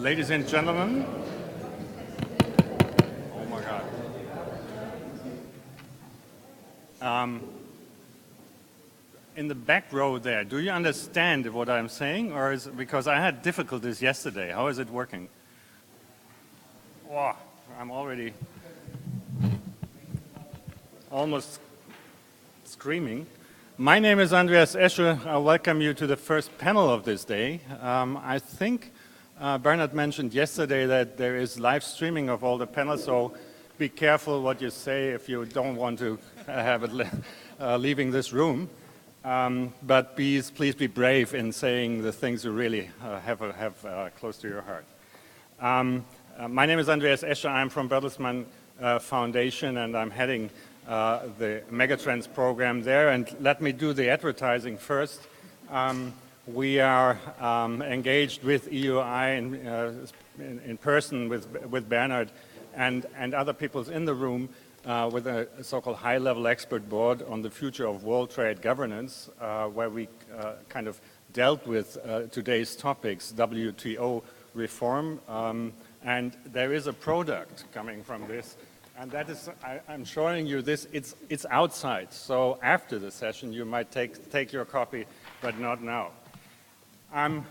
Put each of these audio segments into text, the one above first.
Ladies and gentlemen, oh my God. In the back row there, do you understand what I'm saying? Or is it because I had difficulties yesterday? How is it working? Oh, I'm already almost screaming. My name is Andreas Esche. I welcome you to the first panel of this day. I think Bernard mentioned yesterday that there is live streaming of all the panels, so be careful what you say if you don't want to have it leaving this room. But please be brave in saying the things you really have close to your heart. My name is Andreas Esche. I'm from Bertelsmann Foundation, and I'm heading the Megatrends program there. And let me do the advertising first. We are engaged with EUI in person with Bernard and other people in the room with a so-called high-level expert board on the future of world trade governance, where we kind of dealt with today's topics, WTO reform, and there is a product coming from this. And that is, I'm showing you this, it's outside, so after the session you might take your copy, but not now. I'm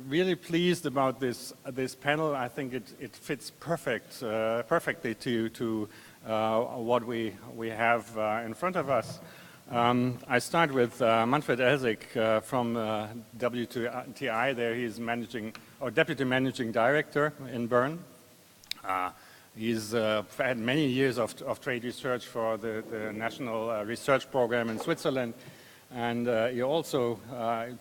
really pleased about this panel. I think it fits perfectly to what we have in front of us. I start with Manfred Elsig from WTI. There he's deputy managing director in Bern. He's had many years of trade research for the National Research Program in Switzerland. And he also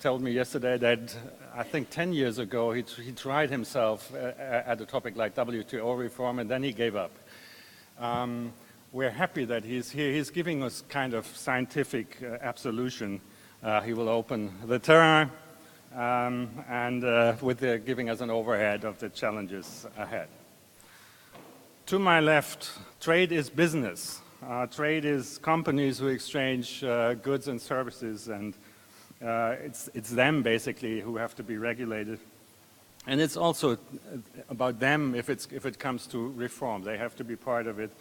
told me yesterday that I think 10 years ago he tried himself at a topic like WTO reform, and then he gave up. We're happy that he's here. He's giving us kind of scientific absolution. He will open the terrain and giving us an overhead of the challenges ahead. To my left, trade is business. Trade is companies who exchange goods and services, and it's them basically who have to be regulated. And it's also about them if it comes to reform. They have to be part of it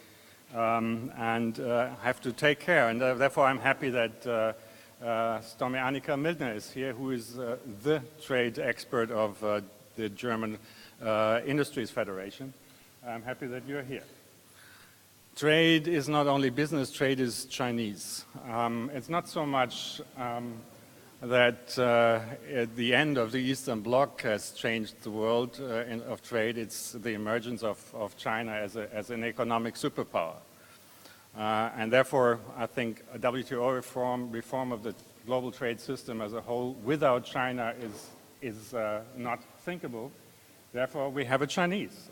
and have to take care. And therefore I'm happy that Stormy-Annika Mildner is here, who is the trade expert of the German Industries Federation. I'm happy that you're here. Trade is not only business, trade is Chinese. It's not so much that at the end of the Eastern Bloc has changed the world of trade. It's the emergence of China as an economic superpower. And therefore, I think a WTO reform of the global trade system as a whole without China is not thinkable. Therefore, we have a Chinese,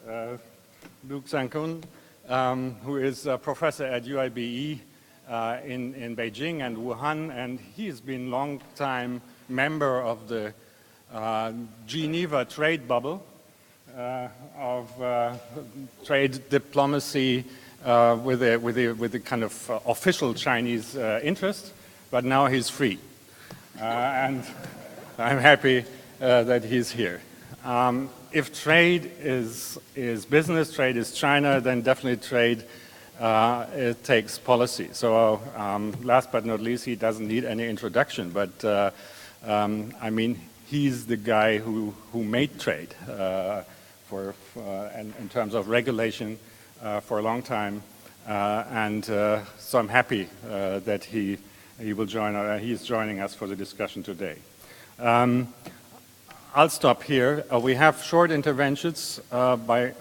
Xiankun, who is a professor at UIBE in Beijing and Wuhan, and he's been long-time member of the Geneva trade bubble of trade diplomacy with a kind of official Chinese interest, but now he's free, and I'm happy that he's here. If trade is business, trade is China, then definitely trade it takes policy. So last but not least, he doesn't need any introduction, but I mean, he's the guy who made trade in terms of regulation for a long time, and so I'm happy that he will join. He's joining us for the discussion today. I'll stop here. We have short interventions by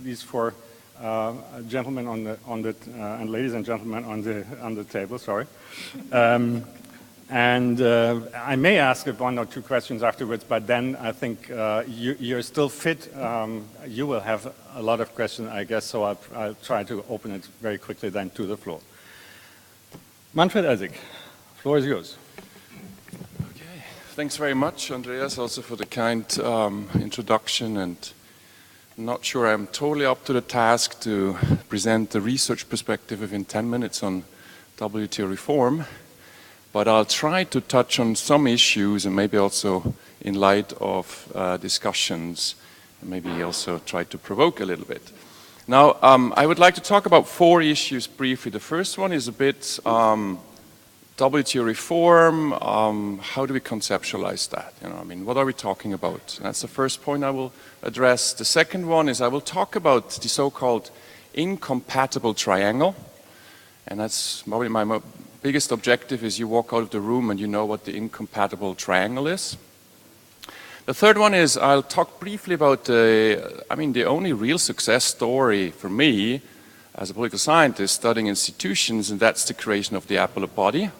these four gentlemen and ladies and gentlemen on the table. Sorry, And I may ask one or two questions afterwards, but then I think you're still fit. You will have a lot of questions, I guess, so I'll try to open it very quickly then to the floor. Manfred Essig, floor is yours. Okay, thanks very much, Andreas, also for the kind introduction. And I'm not sure I'm totally up to the task to present the research perspective within 10 minutes on WTO reform. But I'll try to touch on some issues and maybe also in light of discussions, and maybe also try to provoke a little bit. Now, I would like to talk about 4 issues briefly. The first one is a bit WTO reform. How do we conceptualize that? I mean, what are we talking about? And that's the first point I will address. The second one is I will talk about the so-called incompatible triangle. And that's probably my biggest objective is you walk out of the room and you know what the incompatible triangle is. The third one is I'll talk briefly about the only real success story for me as a political scientist studying institutions, and that's the creation of the appellate body.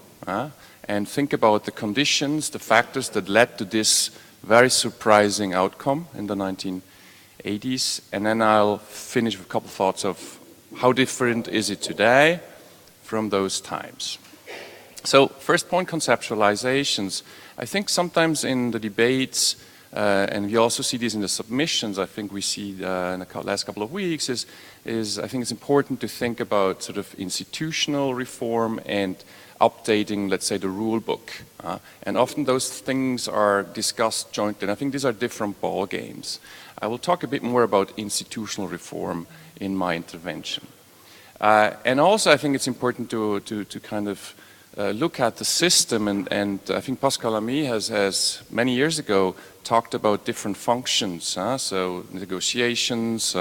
And think about the conditions, the factors that led to this very surprising outcome in the 1980s. And then I'll finish with a couple thoughts of how different is it today from those times. So first point, conceptualizations. I think sometimes in the debates, and we also see these in the submissions, I think we see in the last couple of weeks, is I think it's important to think about sort of institutional reform and updating, let's say, the rule book. And often those things are discussed jointly, and I think these are different ball games. I will talk a bit more about institutional reform in my intervention. And also I think it's important to kind of look at the system, and I think Pascal Lamy has many years ago talked about different functions, so negotiations,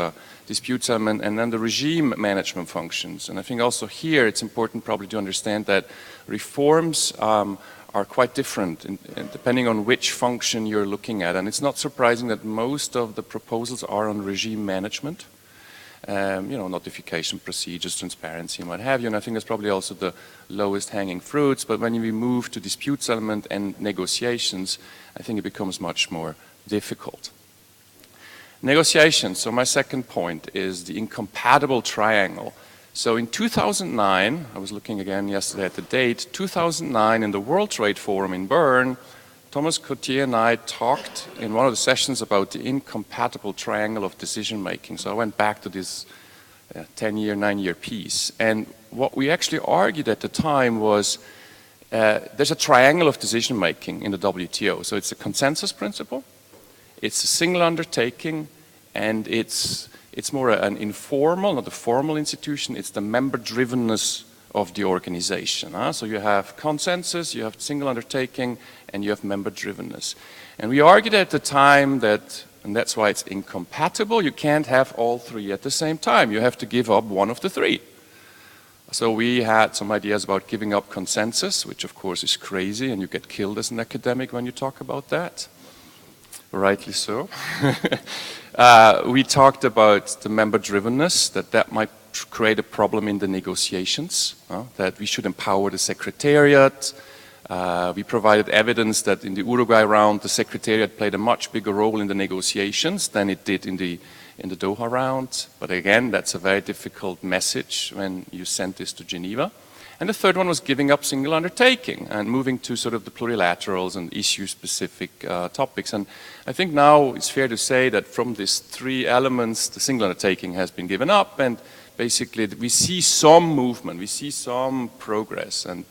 dispute settlement, and then the regime management functions. And I think also here it's important probably to understand that reforms are quite different depending on which function you're looking at. And it's not surprising that most of the proposals are on regime management. Notification procedures, transparency, and what have you. And I think that's probably also the lowest hanging fruits. But when we move to dispute settlement and negotiations, I think it becomes much more difficult. Negotiations. So my second point is the incompatible triangle. So in 2009, I was looking again yesterday at the date, 2009 in the World Trade Forum in Bern, Thomas Coutier and I talked in one of the sessions about the incompatible triangle of decision making. So I went back to this 10-year, 9-year piece. And what we actually argued at the time was there's a triangle of decision making in the WTO. So it's a consensus principle, it's a single undertaking, and it's more an informal, not a formal institution, it's the member-drivenness of the organization. So you have consensus, you have single undertaking, and you have member-drivenness. And we argued at the time that, and that's why it's incompatible, you can't have all 3 at the same time. You have to give up one of the 3. So we had some ideas about giving up consensus, which of course is crazy, and you get killed as an academic when you talk about that. Rightly so. We talked about the member-drivenness, that might create a problem in the negotiations, that we should empower the Secretariat. We provided evidence that in the Uruguay round, the Secretariat played a much bigger role in the negotiations than it did in the Doha round. But again, that's a very difficult message when you send this to Geneva. And the third one was giving up single undertaking and moving to sort of the plurilaterals and issue-specific topics. And I think now it's fair to say that from these 3 elements, the single undertaking has been given up, and basically we see some movement, we see some progress, and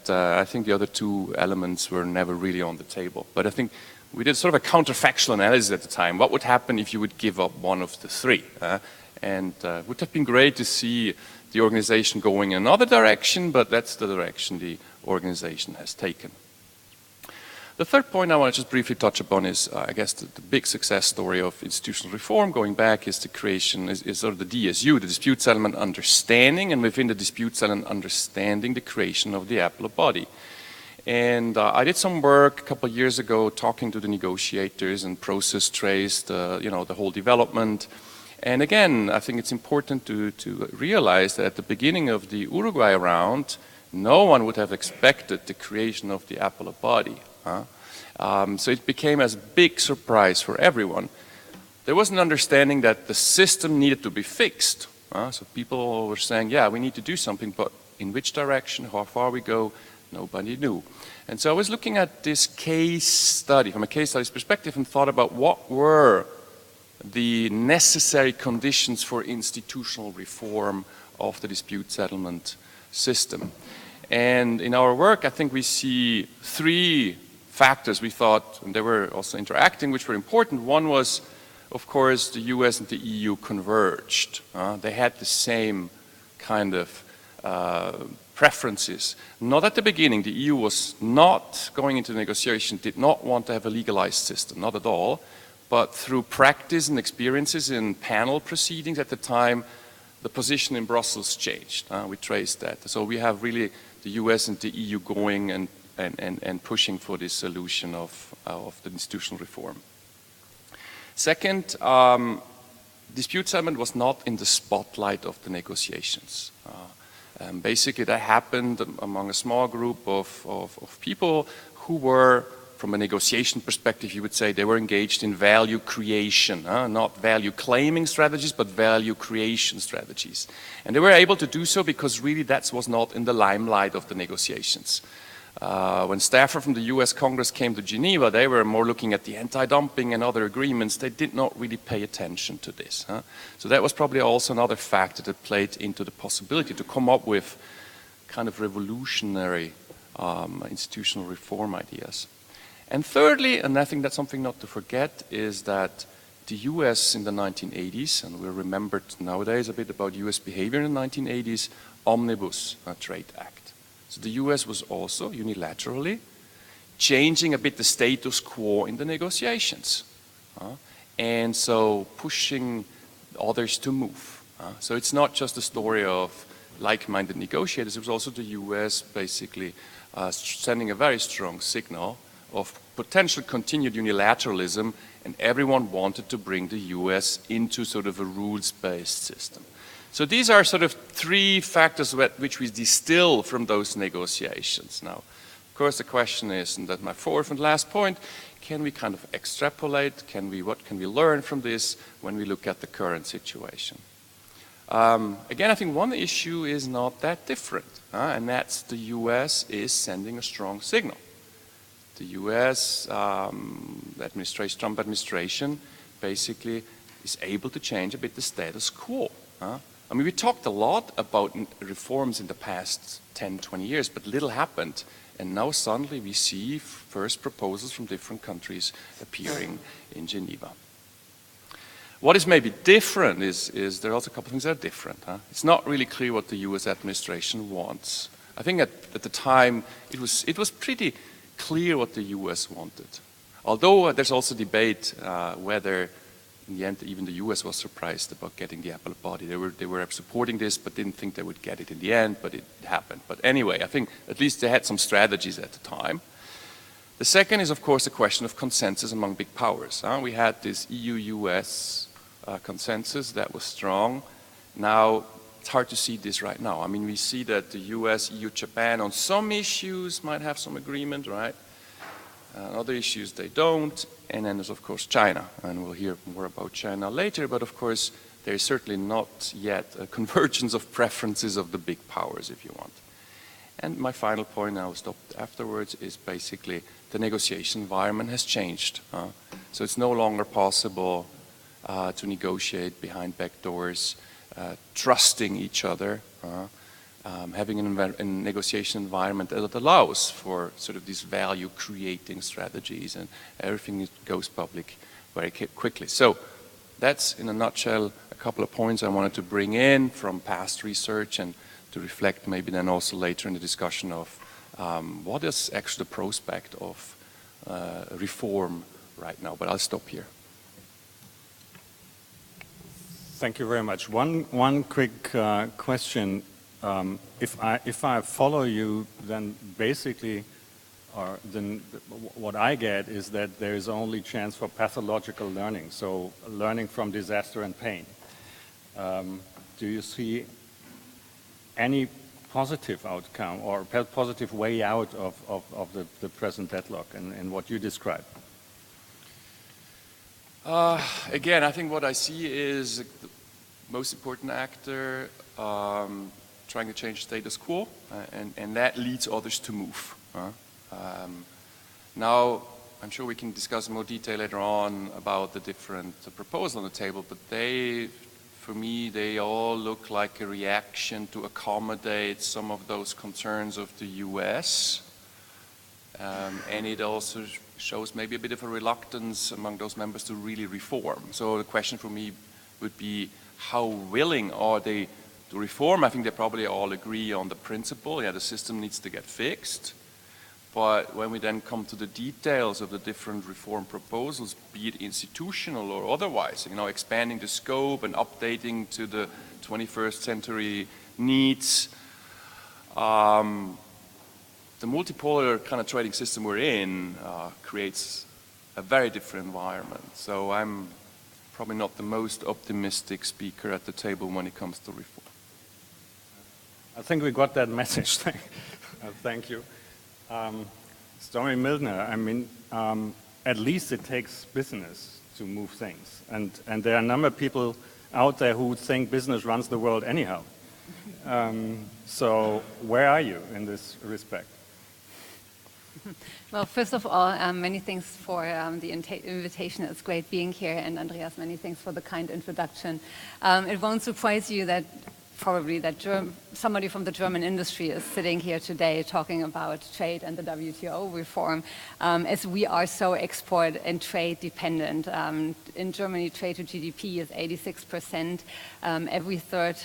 I think the other 2 elements were never really on the table. But I think we did sort of a counterfactual analysis at the time. What would happen if you would give up one of the 3? And it would have been great to see the organization going in another direction, but that's the direction the organization has taken. The third point I want to just briefly touch upon is, I guess, the big success story of institutional reform going back is the creation, is sort of the DSU, the Dispute Settlement Understanding, and within the Dispute Settlement Understanding, the creation of the appellate body. And I did some work a couple of years ago talking to the negotiators and process traced, the whole development. And again, I think it's important to realize that at the beginning of the Uruguay round, No one would have expected the creation of the apple body. So it became a big surprise for everyone. There was an understanding that the system needed to be fixed. So people were saying, yeah, we need to do something, but in which direction, how far we go, nobody knew. And so I was looking at this case study, from a case study's perspective, and thought about what were the necessary conditions for institutional reform of the dispute settlement system. And in our work, I think we see three factors we thought, and they were also interacting, which were important. One was, of course, the US and the EU converged. They had the same kind of preferences. Not at the beginning. The EU was not going into negotiation, did not want to have a legalized system, not at all. But through practice and experiences in panel proceedings at the time, the position in Brussels changed. We traced that. So we have really the US and the EU going and pushing for this solution of the institutional reform. Second, dispute settlement was not in the spotlight of the negotiations. Basically, that happened among a small group of people who were, from a negotiation perspective, you would say they were engaged in value creation, not value claiming strategies, but value creation strategies. And they were able to do so because really that was not in the limelight of the negotiations. When staffers from the US Congress came to Geneva, they were more looking at the anti-dumping and other agreements. They did not really pay attention to this. So that was probably also another factor that played into the possibility to come up with kind of revolutionary institutional reform ideas. And thirdly, and I think that's something not to forget, is that the US in the 1980s, and we're remembered nowadays a bit about US behavior in the 1980s, Omnibus Trade Act. So the US was also unilaterally changing a bit the status quo in the negotiations. And so pushing others to move. So it's not just a story of like-minded negotiators, it was also the US basically sending a very strong signal of potential continued unilateralism, and everyone wanted to bring the US into sort of a rules-based system. So these are sort of three factors which we distill from those negotiations. Now, of course, the question is, and that's my fourth and last point, can we kind of extrapolate? What can we learn from this when we look at the current situation? Again, I think one issue is not that different, and that's the US is sending a strong signal. The US Trump administration basically is able to change a bit the status quo. I mean, we talked a lot about reforms in the past 10, 20 years, but little happened. And now suddenly we see first proposals from different countries appearing in Geneva. What is maybe different is there are also a couple of things that are different. It's not really clear what the US administration wants. I think at the time it was pretty clear what the US wanted. Although there's also debate whether in the end even the US was surprised about getting the apple body. They were supporting this but didn't think they would get it in the end, but it happened. But anyway, I think at least they had some strategies at the time. The second is of course a question of consensus among big powers. We had this EU-US consensus that was strong. Now it's hard to see this right now. I mean, we see that the US, EU, Japan on some issues might have some agreement, right? Other issues they don't. And then there's of course China, and we'll hear more about China later, but of course there is certainly not yet a convergence of preferences of the big powers, if you want. And my final point, and I'll stop afterwards, is basically the negotiation environment has changed. So it's no longer possible to negotiate behind back doors, trusting each other, having a negotiation environment that allows for sort of these value creating strategies, and everything goes public very quickly. So that's in a nutshell a couple of points I wanted to bring in from past research and to reflect maybe then also later in the discussion of what is actually the prospect of reform right now. But I'll stop here. Thank you very much. One quick question. If I follow you, then basically, what I get is that there is only chance for pathological learning, so learning from disaster and pain. Do you see any positive outcome or positive way out of the present deadlock and what you describe? Again, I think what I see is the most important actor trying to change status quo, and that leads others to move. Now, I'm sure we can discuss in more detail later on about the different proposals on the table, but for me, they all look like a reaction to accommodate some of those concerns of the US. And it also shows maybe a bit of a reluctance among those members to really reform. So the question for me would be, how willing are they to reform? I think they probably all agree on the principle. Yeah, the system needs to get fixed. But when we then come to the details of the different reform proposals, be it institutional or otherwise, expanding the scope and updating to the 21st century needs, the multipolar kind of trading system we're in creates a very different environment. So I'm probably not the most optimistic speaker at the table when it comes to reform. I think we got that message. Thank you. Stormy Mildner, I mean, at least it takes business to move things. And there are a number of people out there who think business runs the world anyhow. So where are you in this respect? Well, first of all, many thanks for the invitation. It's great being here. And Andreas, many thanks for the kind introduction. It won't surprise you that somebody from the German industry is sitting here today talking about trade and the WTO reform, as we are so export and trade dependent. In Germany, trade to GDP is 86%. Every third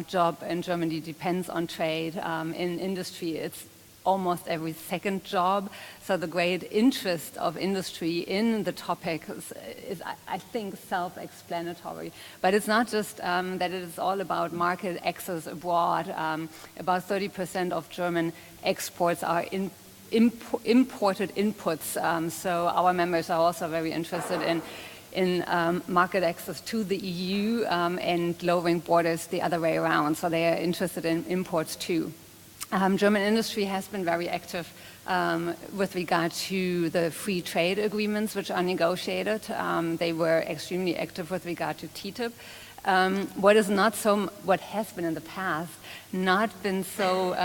job in Germany depends on trade. In industry, it's almost every second job. So the great interest of industry in the topic is I think, self-explanatory. But it's not just that it is all about market access abroad. About 30% of German exports are imported inputs. So our members are also very interested in market access to the EU and lowering borders the other way around. So they are interested in imports too. German industry has been very active with regard to the free trade agreements which are negotiated. They were extremely active with regard to TTIP. What has been in the past not been so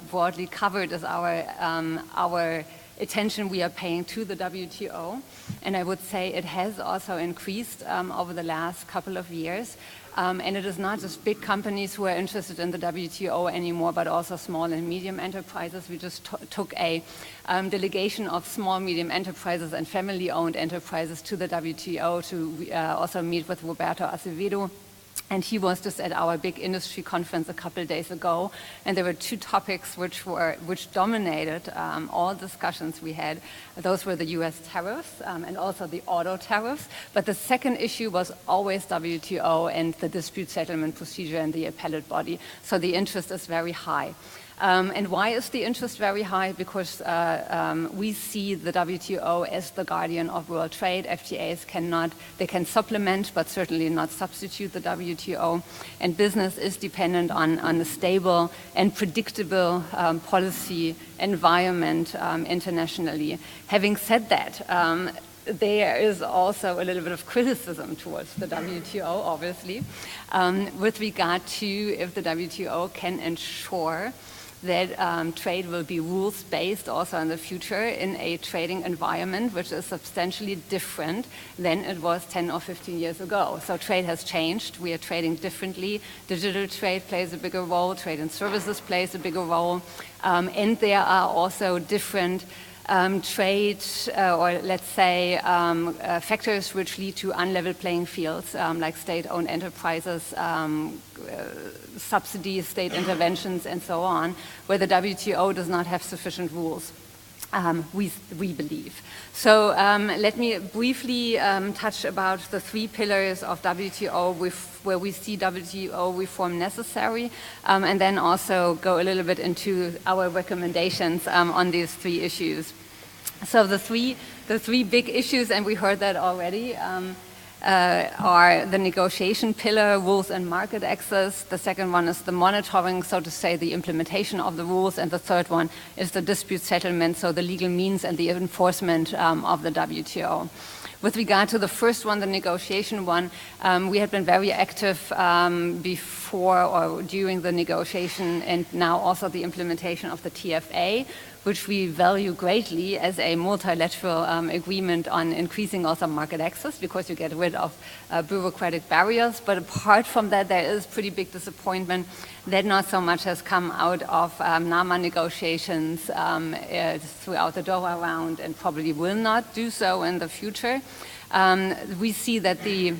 broadly covered as our attention we are paying to the WTO. And I would say it has also increased over the last couple of years. And it is not just big companies who are interested in the WTO anymore, but also small and medium enterprises. We just took a delegation of small, medium enterprises and family-owned enterprises to the WTO to also meet with Roberto Acevedo. And he was just at our big industry conference a couple of days ago, and there were two topics which dominated all discussions we had. Those were the U.S. tariffs and also the auto tariffs. But the second issue was always WTO and the dispute settlement procedure and the appellate body. So the interest is very high. And why is the interest very high? Because we see the WTO as the guardian of world trade. FTAs they can supplement, but certainly not substitute the WTO. And business is dependent on a stable and predictable policy environment internationally. Having said that, there is also a little bit of criticism towards the WTO, obviously, with regard to if the WTO can ensure that trade will be rules-based also in the future in a trading environment which is substantially different than it was 10 or 15 years ago. So trade has changed. We are trading differently. Digital trade plays a bigger role. Trade and services plays a bigger role. And there are also different trade or let's say factors which lead to unlevel playing fields like state-owned enterprises, subsidies, state interventions and so on, where the WTO does not have sufficient rules, we believe. So let me briefly touch about the three pillars of WTO where we see WTO reform necessary, and then also go a little bit into our recommendations on these three issues. So the three big issues, and we heard that already, are the negotiation pillar, rules and market access. The second one is the monitoring, so to say, the implementation of the rules. And the third one is the dispute settlement, so the legal means and the enforcement of the WTO. With regard to the first one, the negotiation one, we had been very active before or during the negotiation and now also the implementation of the TFA, which we value greatly as a multilateral agreement on increasing also market access because you get rid of bureaucratic barriers. But apart from that, there is pretty big disappointment that not so much has come out of NAMA negotiations throughout the Doha round and probably will not do so in the future. We see that the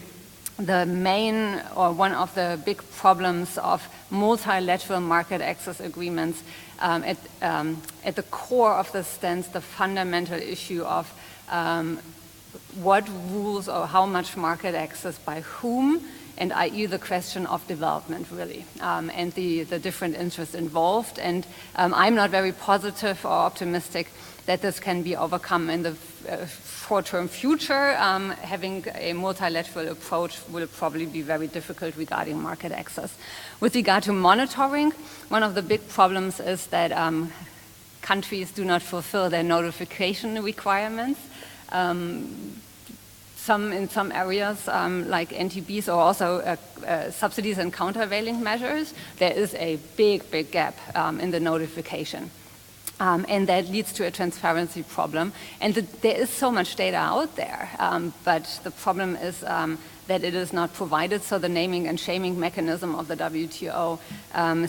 main or one of the big problems of multilateral market access agreements at the core of this stands the fundamental issue of what rules or how much market access by whom, and i.e. the question of development really, and the different interests involved. And I'm not very positive or optimistic that this can be overcome in the short-term future. Having a multilateral approach will probably be very difficult regarding market access. With regard to monitoring, one of the big problems is that countries do not fulfill their notification requirements. In some areas, like NTBs or also subsidies and countervailing measures, there is a big gap in the notification. And that leads to a transparency problem. And there is so much data out there, but the problem is that it is not provided, so the naming and shaming mechanism of the WTO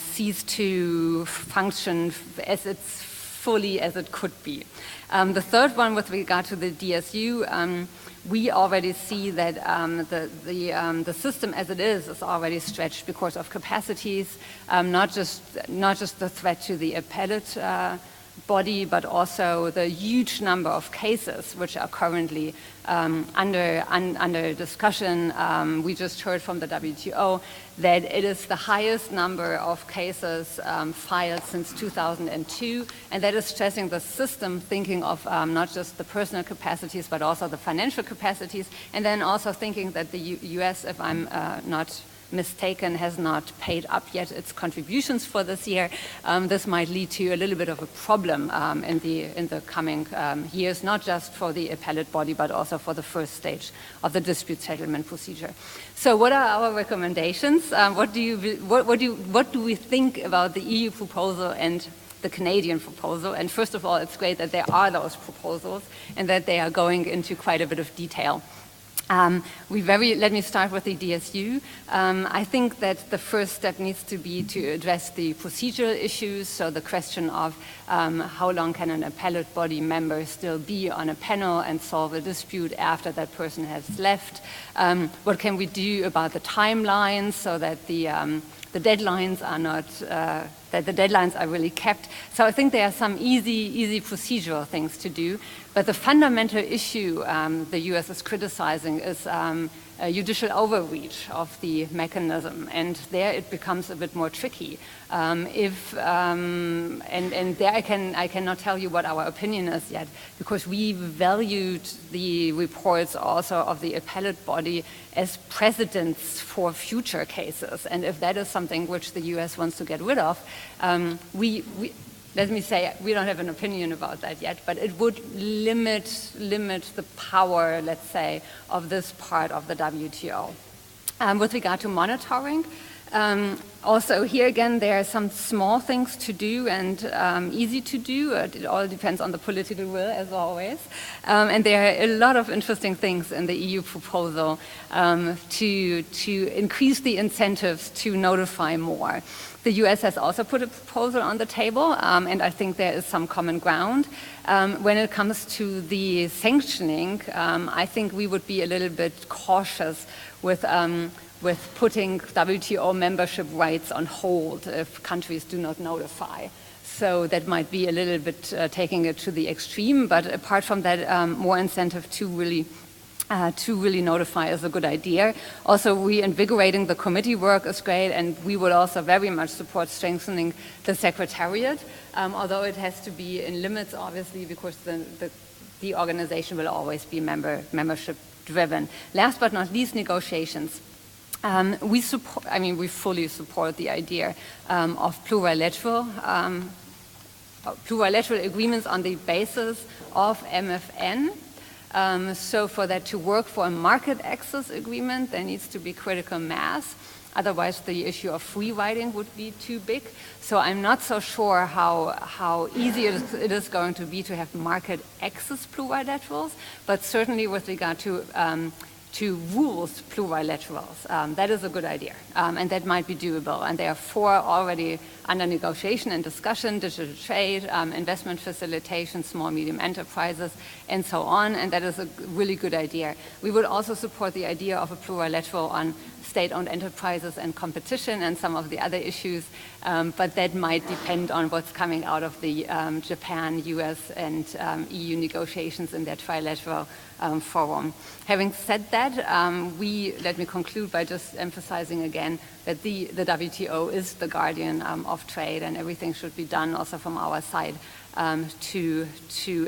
ceased to function as fully as it could be. The third one, with regard to the DSU, we already see that the system as it is already stretched because of capacities, not just the threat to the appellate body, but also the huge number of cases which are currently under discussion. We just heard from the WTO that it is the highest number of cases filed since 2002, and that is stressing the system, thinking of not just the personal capacities, but also the financial capacities, and then also thinking that the US, if I'm not mistaken, has not paid up yet its contributions for this year. This might lead to a little bit of a problem in the coming years, not just for the appellate body, but also for the first stage of the dispute settlement procedure. So, what are our recommendations? What do we think about the EU proposal and the Canadian proposal? And first of all, it's great that there are those proposals and that they are going into quite a bit of detail. Let me start with the DSU. I think that the first step needs to be to address the procedural issues, so the question of how long can an appellate body member still be on a panel and solve a dispute after that person has left. What can we do about the timelines so that the deadlines are not that the deadlines are really kept. So I think there are some easy procedural things to do. But the fundamental issue the US is criticizing is judicial overreach of the mechanism, and there it becomes a bit more tricky. And there I cannot tell you what our opinion is yet, because we valued the reports also of the appellate body as precedents for future cases, and if that is something which the US wants to get rid of, let me say, we don't have an opinion about that yet, but it would limit the power, let's say, of this part of the WTO. With regard to monitoring, also here again, there are some small things to do and easy to do. It all depends on the political will, as always. And there are a lot of interesting things in the EU proposal to increase the incentives to notify more. The US has also put a proposal on the table, and I think there is some common ground. When it comes to the sanctioning, I think we would be a little bit cautious with putting WTO membership rights on hold if countries do not notify. So that might be a little bit taking it to the extreme, but apart from that, more incentive to really notify is a good idea. Also, reinvigorating the committee work is great, and we would also very much support strengthening the secretariat, although it has to be in limits, obviously, because the organization will always be membership driven. Last but not least, negotiations. We fully support the idea of plurilateral agreements on the basis of MFN. So for that to work for a market access agreement, there needs to be critical mass. Otherwise, the issue of free riding would be too big. So I'm not so sure how easy it is going to be to have market access plurilaterals, but certainly with regard to rules plurilaterals, that is a good idea, and that might be doable. And there are 4 already under negotiation and discussion: digital trade, investment facilitation, small medium enterprises, and so on. And that is a really good idea. We would also support the idea of a plurilateral on state-owned enterprises and competition and some of the other issues, but that might depend on what's coming out of the Japan, US, and EU negotiations in their trilateral forum. Having said that, let me conclude by just emphasizing again that the WTO is the guardian of trade, and everything should be done also from our side to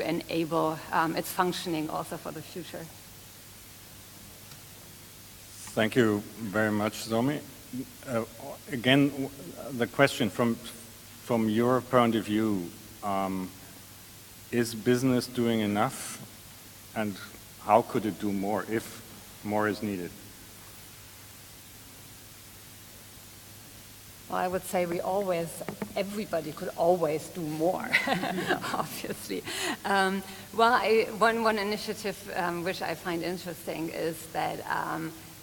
enable its functioning also for the future. Thank you very much, Zomi. Again, the question from your point of view, is business doing enough, and how could it do more if more is needed? Well, I would say everybody could always do more, obviously. One initiative which I find interesting is that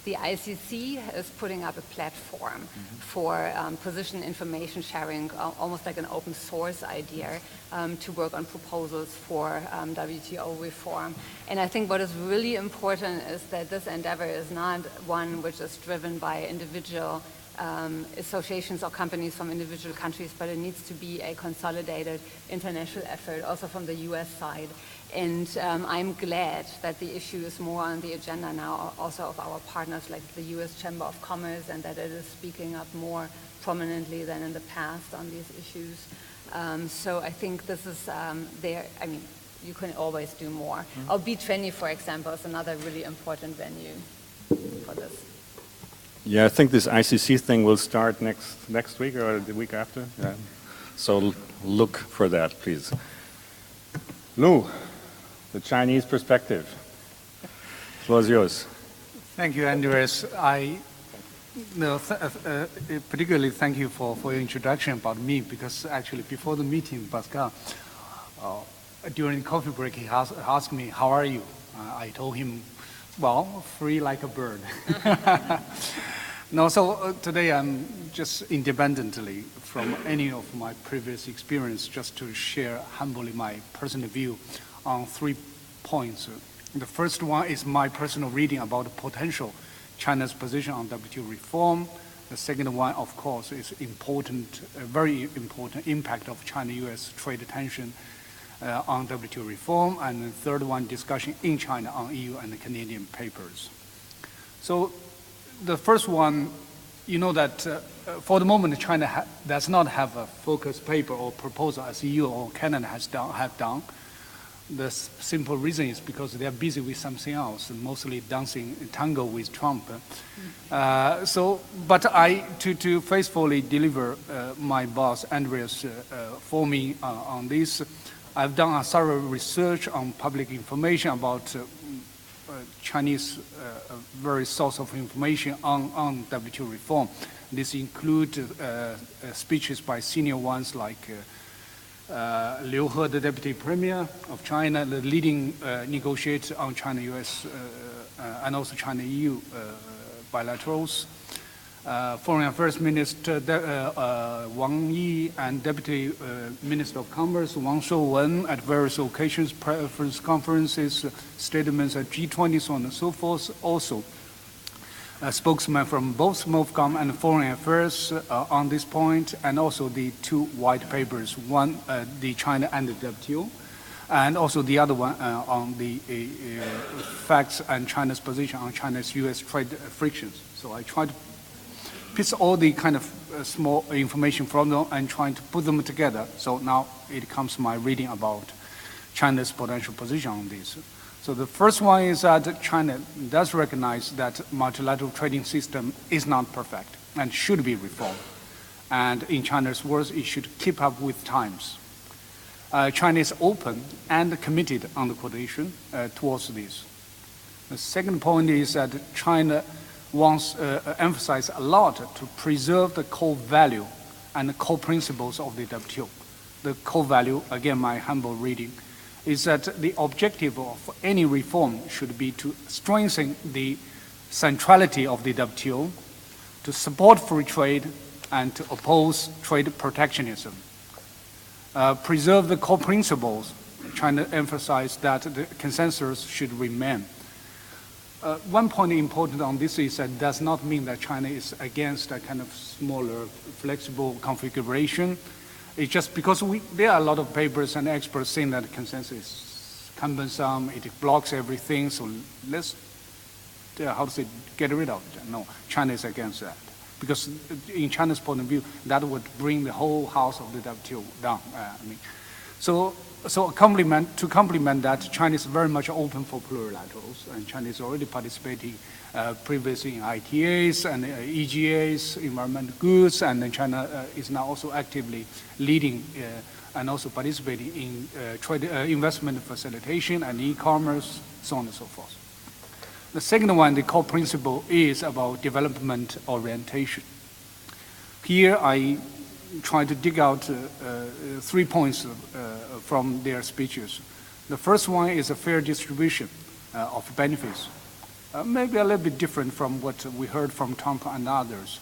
the ICC is putting up a platform for position information sharing, almost like an open source idea, to work on proposals for WTO reform. And I think what is really important is that this endeavor is not one which is driven by individual associations or companies from individual countries, but it needs to be a consolidated international effort, also from the US side. And I'm glad that the issue is more on the agenda now, also of our partners like the US Chamber of Commerce, and that it is speaking up more prominently than in the past on these issues. So I think this is you can always do more. Or B20, for example, is another really important venue for this. Yeah, I think this ICC thing will start next week or the week after. Yeah. So look for that, please. Lou, the Chinese perspective. The floor is yours. Thank you, Andreas. Particularly thank you for your introduction about me, because actually before the meeting, Pascal, during coffee break, he asked me, how are you? I told him, well, free like a bird. No, so today I'm just independently from any of my previous experience, just to share humbly my personal view on 3 points. The first one is my personal reading about the potential China's position on WTO reform. The second one, of course, is very important impact of China-US trade tension on WTO reform. And the third one, discussion in China on EU and the Canadian papers. So the first one, you know that for the moment, China does not have a focus paper or proposal as EU or Canada have done. The simple reason is because they are busy with something else, mostly dancing tango with Trump. But to faithfully deliver my boss, Andreas, for me on this, I've done a thorough research on public information about Chinese various source of information on WTO reform. This includes speeches by senior ones like Liu He, the Deputy Premier of China, the leading negotiator on China-US and also China-EU bilaterals. Foreign Affairs Minister Wang Yi and Deputy Minister of Commerce Wang Shouwen at various occasions, press conferences, statements at G20, so on and so forth. Also, a spokesman from both MOFCOM and Foreign Affairs on this point, and also the 2 white papers, one the China and the WTO, and also the other one on the facts and China's position on China's US trade frictions. So I tried to piece all the kind of small information from them and trying to put them together. So now it comes my reading about China's potential position on this. So the first one is that China does recognize that multilateral trading system is not perfect and should be reformed. And in China's words, it should keep up with times. China is open and committed on the quotation towards this. The second point is that China wants emphasize a lot to preserve the core value and the core principles of the WTO. The core value, again, my humble reading, is that the objective of any reform should be to strengthen the centrality of the WTO, to support free trade, and to oppose trade protectionism. Preserve the core principles. China emphasized that the consensus should remain. One point important on this is that does not mean that China is against a kind of smaller, flexible configuration. It's just because there are a lot of papers and experts saying that the consensus is cumbersome, it blocks everything, so let's, get rid of it. No, China is against that. Because in China's point of view, that would bring the whole house of the WTO down. So to complement that, China is very much open for plurilaterals, and China is already participating previously in ITAs and EGAs, environmental goods, and then China is now also actively leading and also participating in trade investment facilitation and e-commerce, so on and so forth. The second one, the core principle, is about development orientation. Here I try to dig out 3 points from their speeches. The first one is a fair distribution of benefits. Maybe a little bit different from what we heard from Trump and others.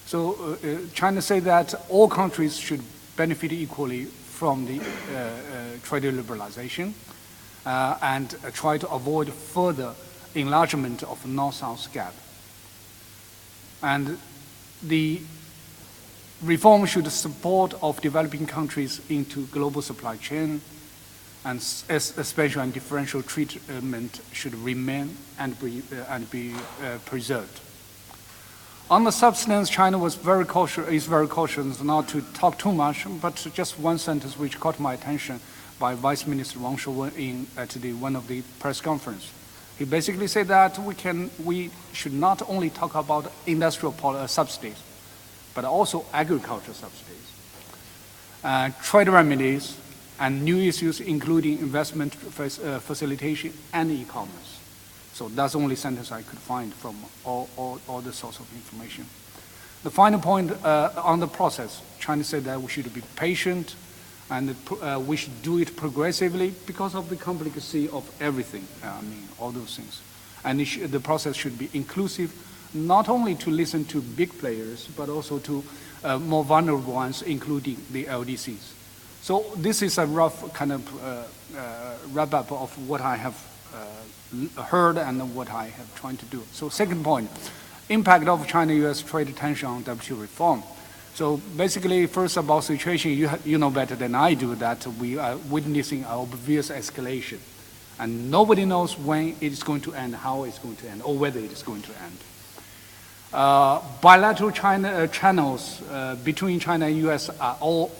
So China say that all countries should benefit equally from the trade liberalization and try to avoid further enlargement of North-South gap. And the reform should support of developing countries into global supply chain, and especially and differential treatment should remain and be preserved. On the substance, China is very cautious not to talk too much, but just one sentence which caught my attention by Vice Minister Wang Shouwen at one of the press conference. He basically said that we should not only talk about industrial subsidies, but also agricultural subsidies, trade remedies, and new issues including investment facilitation and e-commerce. So that's the only sentence I could find from all the source of information. The final point on the process, China said that we should be patient and we should do it progressively because of the complexity of everything, all those things. And the process should be inclusive, not only to listen to big players, but also to more vulnerable ones, including the LDCs. So this is a rough kind of wrap-up of what I have heard and what I have tried to do. So second point, impact of China-US trade tension on WTO reform. So basically, first about situation, you know better than I do that we are witnessing an obvious escalation. And nobody knows when it is going to end, how it's going to end, or whether it is going to end. Bilateral channels between China and US are all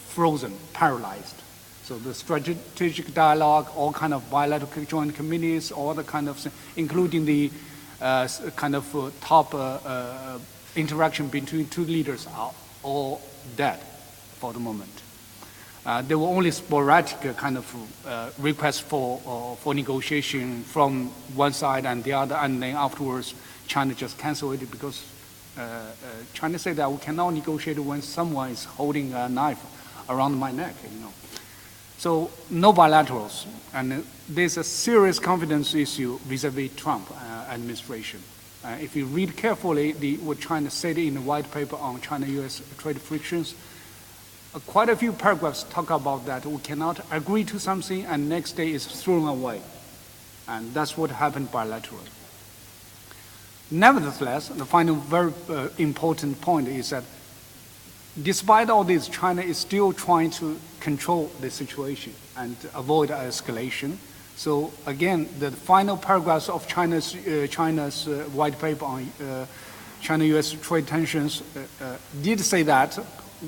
frozen, paralyzed. So the strategic dialogue, all kind of bilateral joint committees, all the kind of, including the kind of top interaction between two leaders are all dead for the moment. There were only sporadic kind of requests for negotiation from one side and the other, and then afterwards China just canceled it because China said that we cannot negotiate when someone is holding a knife around my neck, So no bilaterals, and there's a serious confidence issue vis-a-vis Trump administration. If you read carefully what China said in the white paper on China-US trade frictions, quite a few paragraphs talk about that we cannot agree to something and next day is thrown away. And that's what happened bilaterally. Nevertheless, the final very important point is that despite all this, China is still trying to control the situation and avoid escalation. So again, the final paragraphs of China's white paper on China-US trade tensions did say that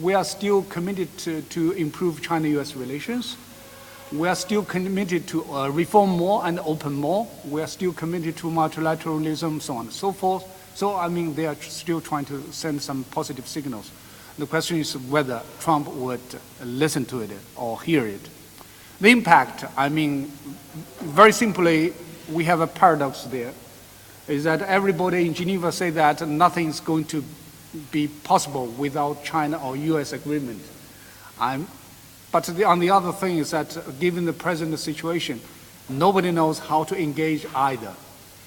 we are still committed to improve China-US relations, We are still committed to reform more and open more. We are still committed to multilateralism, so on and so forth. So, I mean, they are still trying to send some positive signals. The question is whether Trump would listen to it or hear it. The impact, I mean, very simply, we have a paradox there, is that everybody in Geneva say that nothing is going to be possible without China or US agreement. But on the other thing is that given the present situation, nobody knows how to engage either,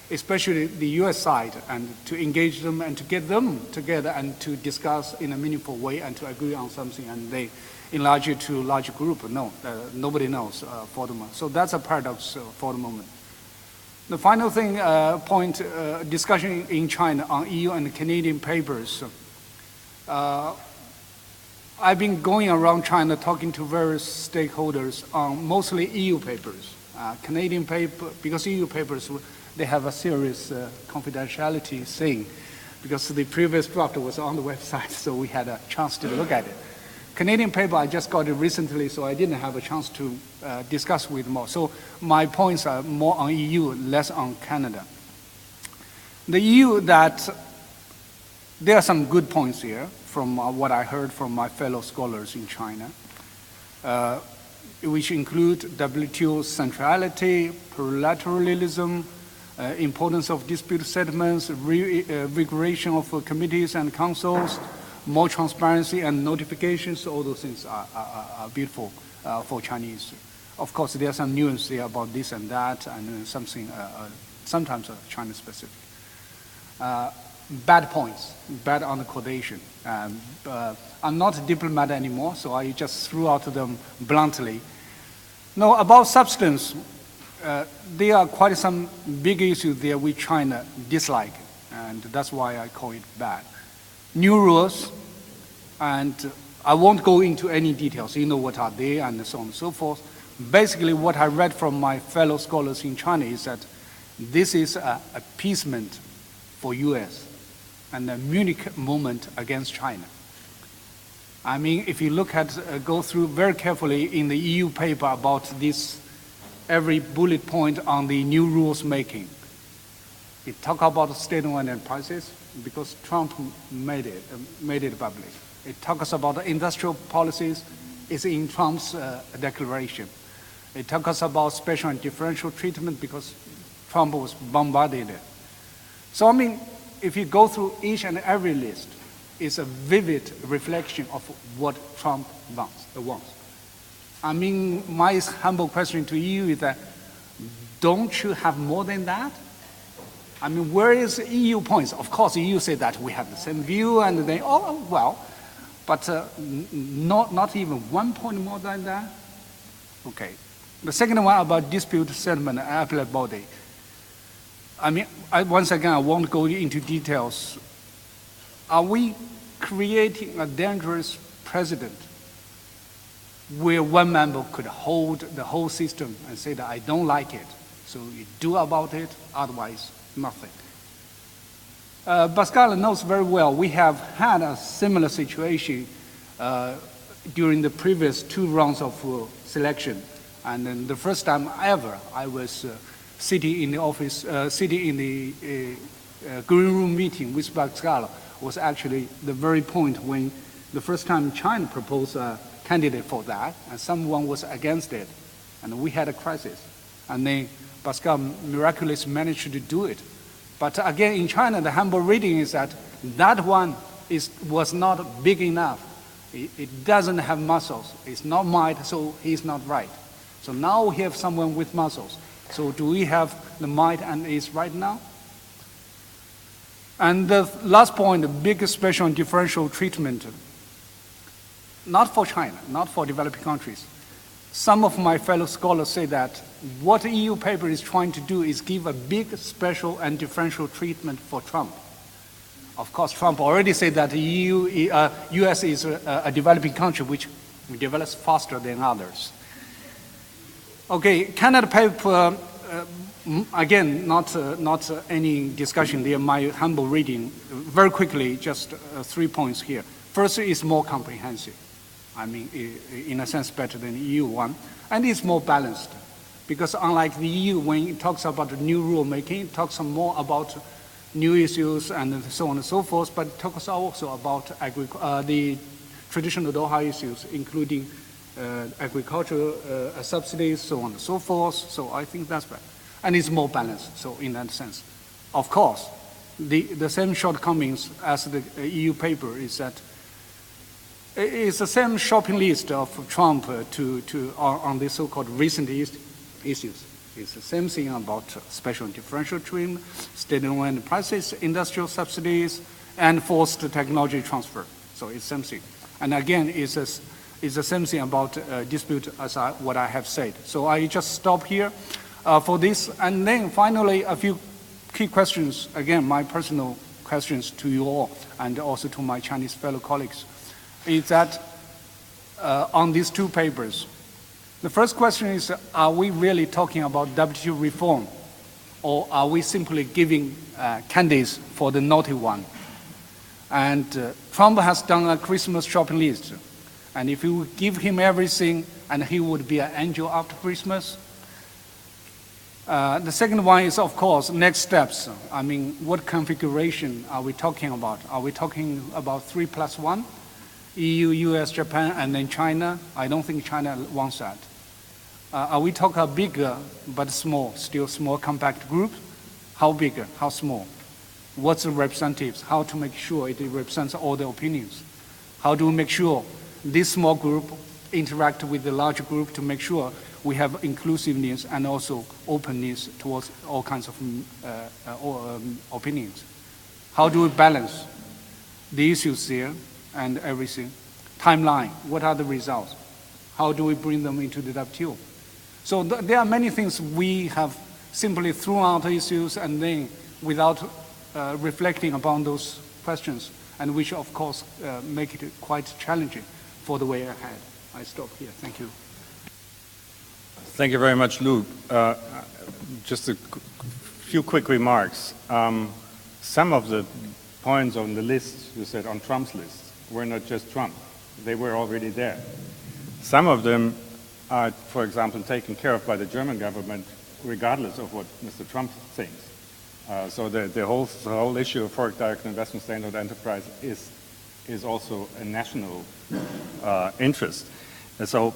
especially the US side, and to engage them and to get them together and to discuss in a meaningful way and to agree on something and they enlarge it to a larger group. No, nobody knows for the moment. So that's a paradox for the moment. The final thing, discussion in China on EU and Canadian papers. I've been going around China talking to various stakeholders on mostly EU papers. Canadian paper, because EU papers, they have a serious confidentiality thing, because the previous draft was on the website, so we had a chance to look at it. Canadian paper, I just got it recently, so I didn't have a chance to discuss with more. So my points are more on EU, less on Canada. The EU, there are some good points here from what I heard from my fellow scholars in China, which include WTO centrality, plurilateralism, importance of dispute settlements, reinvigoration of committees and councils, more transparency and notifications. All those things are beautiful for Chinese. Of course, there are some nuances there about this and that, and something sometimes China-specific. Bad points, bad on the quotation. I'm not a diplomat anymore, so I just threw out them bluntly. No, about substance, there are quite some big issues there which China dislike, and that's why I call it bad. New rules, and I won't go into any details, you know what are they, and so on and so forth. Basically, what I read from my fellow scholars in China is that this is an appeasement for US and a Munich moment against China. I mean, if you look at, go through very carefully in the EU paper about this, every bullet point on the new rules making, it talk about state-owned enterprises because Trump made it public. It talks about industrial policies, it's in Trump's declaration. It talks about special and differential treatment because Trump was bombarded. So I mean, if you go through each and every list, it's a vivid reflection of what Trump wants. I mean, my humble question to you is that, don't you have more than that? I mean, where is EU points? Of course, EU say that we have the same view, and they, oh, well, but not even 1 point more than that? Okay. The second one about dispute settlement and appellate body. I mean, once again, I won't go into details. Are we creating a dangerous precedent where one member could hold the whole system and say that I don't like it, so you do about it, otherwise nothing? Pascal knows very well, we have had a similar situation during the previous 2 rounds of selection. And then the first time ever, I was sitting in the office, sitting in the green room meeting with Pascal, was actually the very point when the first time China proposed a candidate for that, and someone was against it, and we had a crisis. And then Pascal miraculously managed to do it. But again, in China, the humble reading is that that one was not big enough. It doesn't have muscles. It's not might, so he's not right. So now we have someone with muscles. So do we have the might and is right now? And the last point, the big special and differential treatment, not for China, not for developing countries. Some of my fellow scholars say that what the EU paper is trying to do is give a big special and differential treatment for Trump. Of course, Trump already said that the US is a developing country which develops faster than others. Okay, Canada paper, again, not any discussion there, my humble reading. Very quickly, just 3 points here. First is more comprehensive. I mean, in a sense, better than the EU one. And it's more balanced. Because unlike the EU, when it talks about new rulemaking, it talks more about new issues and so on and so forth, but it talks also about the traditional Doha issues, including agricultural subsidies, so on and so forth. So I think that's better. And it's more balanced, so in that sense. Of course, the same shortcomings as the EU paper is that it's the same shopping list of Trump on the so-called recent issues. It's the same thing about special differential treatment, state-owned prices, industrial subsidies, and forced technology transfer. So it's the same thing. And again, it's the same thing about dispute as what I have said. So I just stop here for this. And then finally, a few key questions, again, my personal questions to you all and also to my Chinese fellow colleagues, is that on these two papers, the first question is, are we really talking about WTO reform, or are we simply giving candies for the naughty one? And Trump has done a Christmas shopping list, and if you give him everything, and he would be an angel after Christmas. The second one is, of course, next steps. I mean, what configuration are we talking about? Are we talking about 3+1? EU, US, Japan, and then China? I don't think China wants that. Are we talking a bigger but small, still small compact group? How bigger, how small? What's the representatives? How to make sure it represents all the opinions? How do we make sure this small group interact with the larger group to make sure we have inclusiveness and also openness towards all kinds of opinions? How do we balance the issues there and everything? Timeline, what are the results? How do we bring them into the WTO? So there are many things we have simply thrown out issues and then without reflecting upon those questions, and which of course make it quite challenging for the way ahead. I stop here. Thank you. Thank you very much, Lou. Just a few quick remarks. Some of the points on the list, you said on Trump's list, were not just Trump. They were already there. Some of them are, for example, taken care of by the German government, regardless of what Mr. Trump thinks. So the whole issue of foreign direct investment state-owned enterprise is also a national interest. And so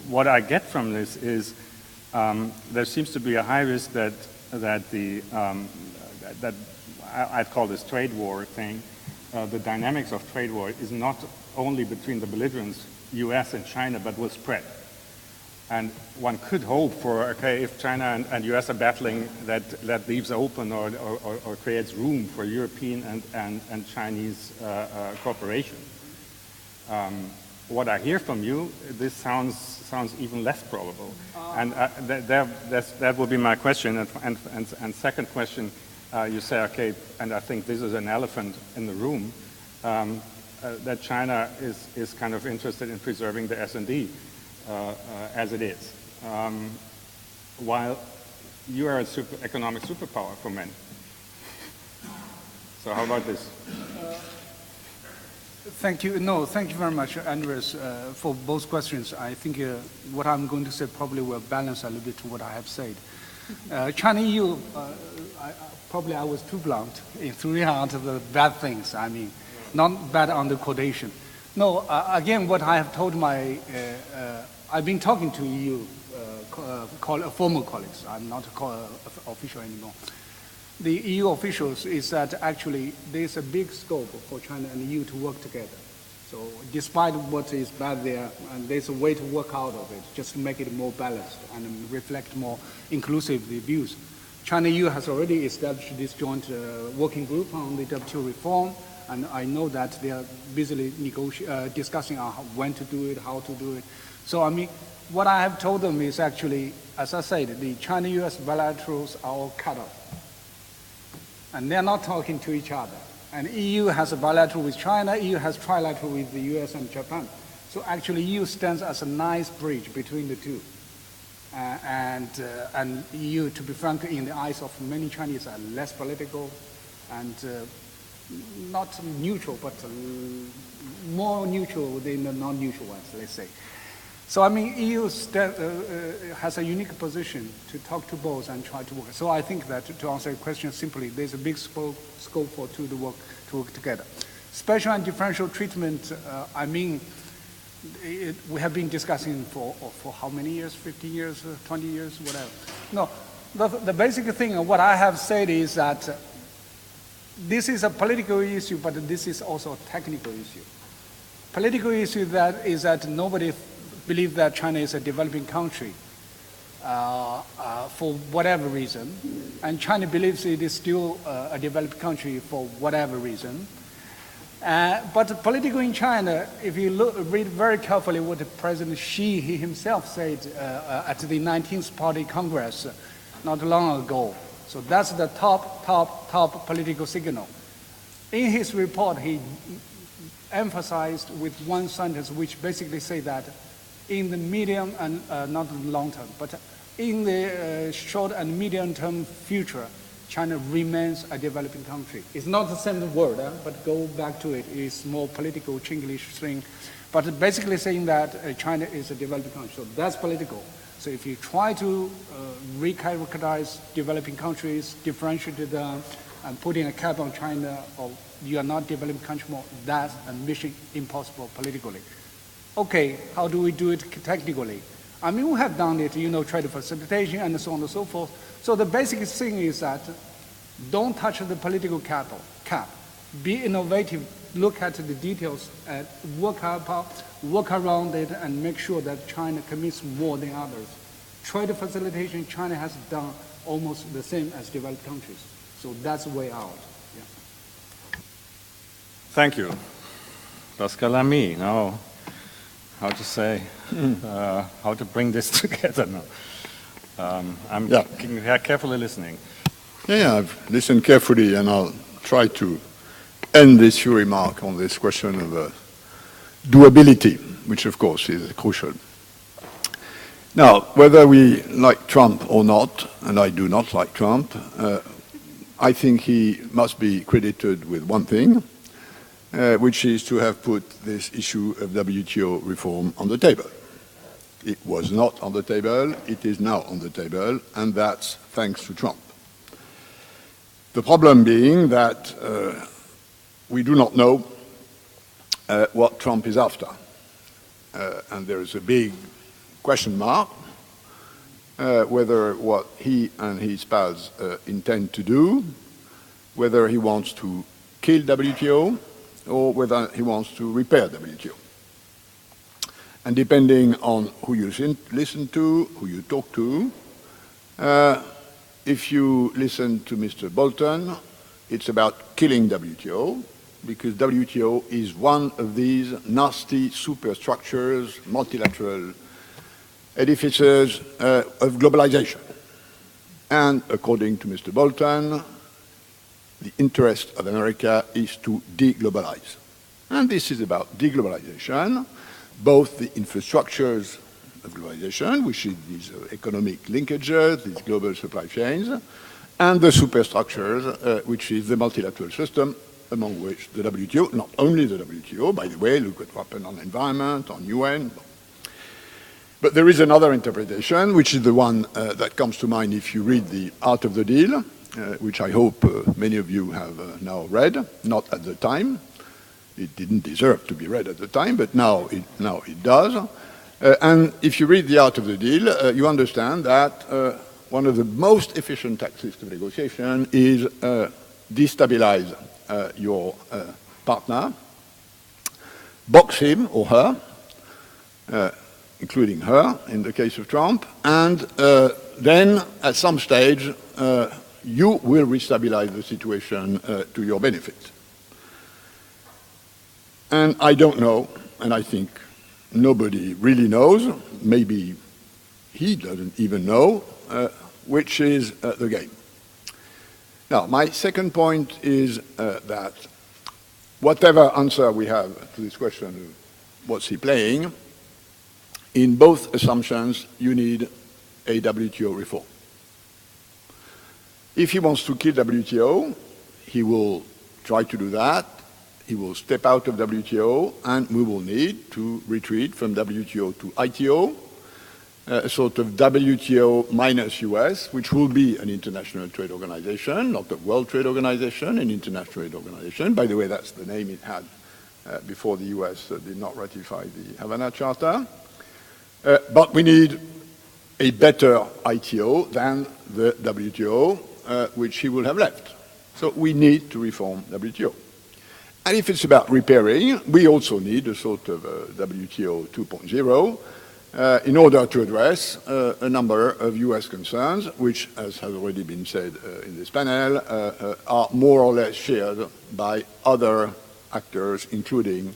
what I get from this is there seems to be a high risk that I'd call this trade war thing. The dynamics of trade war is not only between the belligerents, US and China, but will spread. And one could hope for, okay, if China and US are battling, that leaves open or creates room for European and Chinese cooperation. What I hear from you, this sounds even less probable. And that will be my question. And second question, you say, okay, and I think this is an elephant in the room, that China is kind of interested in preserving the S&D as it is, while you are an economic superpower for many. So how about this? Thank you. No, thank you very much, Andreas, for both questions. I think what I'm going to say probably will balance a little bit to what I have said. China-EU, probably I was too blunt in throwing out the bad things. I mean, not bad on the quotation. No, again, what I have told I've been talking to EU former colleagues. I'm not official anymore. The EU officials is that actually there's a big scope for China and the EU to work together. So despite what is bad there, and there's a way to work out of it, just to make it more balanced and reflect more inclusively views. China-EU has already established this joint working group on the WTO reform, and I know that they are busily discussing on when to do it, how to do it. So I mean, what I have told them is actually, as I said, the China-US bilaterals are all cut off. And they're not talking to each other. And EU has a bilateral with China, EU has trilateral with the US and Japan. So actually EU stands as a nice bridge between the two. And EU, to be frank, in the eyes of many Chinese are less political and not neutral, but more neutral than the non-neutral ones, let's say. So I mean, EU has a unique position to talk to both and try to work. So I think that to answer your question simply, there's a big scope for two to work together. Special and differential treatment, I mean, we have been discussing for how many years? 15 years, 20 years, whatever. No, the basic thing, what I have said is that this is a political issue, but this is also a technical issue. Political issue that is that nobody believes that China is a developing country for whatever reason, and China believes it is still a developed country for whatever reason. But political in China, if you read very carefully what President Xi himself said at the 19th Party Congress not long ago, so that's the top political signal. In his report, he emphasized with one sentence which basically say that in the medium and not the long term, but in the short and medium term future, China remains a developing country. It's not the same word, but go back to it. It's more political, Chinglish thing. But basically saying that China is a developing country. So that's political. So if you try to recharacterize developing countries, differentiate them, and putting a cap on China, or you are not developing country more, that's a mission impossible politically. Okay, how do we do it technically? I mean, we have done it, trade facilitation and so on and so forth. So the basic thing is that don't touch the political cap. Be innovative, look at the details, and work around it and make sure that China commits more than others. Trade facilitation, China has done almost the same as developed countries. So that's the way out. Yeah. Thank you. Pascal, Lamy, now, how to say, how to bring this together now. I'm carefully listening. Yeah, I've listened carefully, and I'll try to end this remark on this question of doability, which of course is crucial. Now, whether we like Trump or not, and I do not like Trump, I think he must be credited with one thing, which is to have put this issue of WTO reform on the table. It was not on the table, it is now on the table, and that's thanks to Trump. The problem being that we do not know what Trump is after. And there is a big question mark whether what he and his pals intend to do, whether he wants to kill WTO or whether he wants to repair WTO. And depending on who you listen to, who you talk to, if you listen to Mr. Bolton, it's about killing WTO, because WTO is one of these nasty superstructures, multilateral edifices of globalization. And according to Mr. Bolton, the interest of America is to deglobalize. And this is about deglobalization, both the infrastructures of globalization, which is these economic linkages, these global supply chains, and the superstructures, which is the multilateral system, among which the WTO, not only the WTO, by the way, look what happened on environment, on UN. But there is another interpretation, which is the one that comes to mind if you read The Art of the Deal, which I hope many of you have now read, not at the time. It didn't deserve to be read at the time, but now it does. And if you read The Art of the Deal, you understand that one of the most efficient tactics of negotiation is destabilize your partner, box him or her, including her in the case of Trump, and then at some stage you will restabilize the situation to your benefit. And I don't know, and I think nobody really knows, maybe he doesn't even know, which is the game. Now, my second point is that whatever answer we have to this question of what's he playing, in both assumptions you need a WTO reform. If he wants to kill WTO, he will try to do that, he will step out of WTO, and we will need to retreat from WTO to ITO, a sort of WTO minus US, which will be an international trade organization, not a World Trade Organization, an international trade organization. By the way, that's the name it had before the US did not ratify the Havana Charter. But we need a better ITO than the WTO, which he will have left. So we need to reform WTO. And if it's about repairing, we also need a sort of WTO 2.0 in order to address a number of US concerns, which, as has already been said in this panel, are more or less shared by other actors, including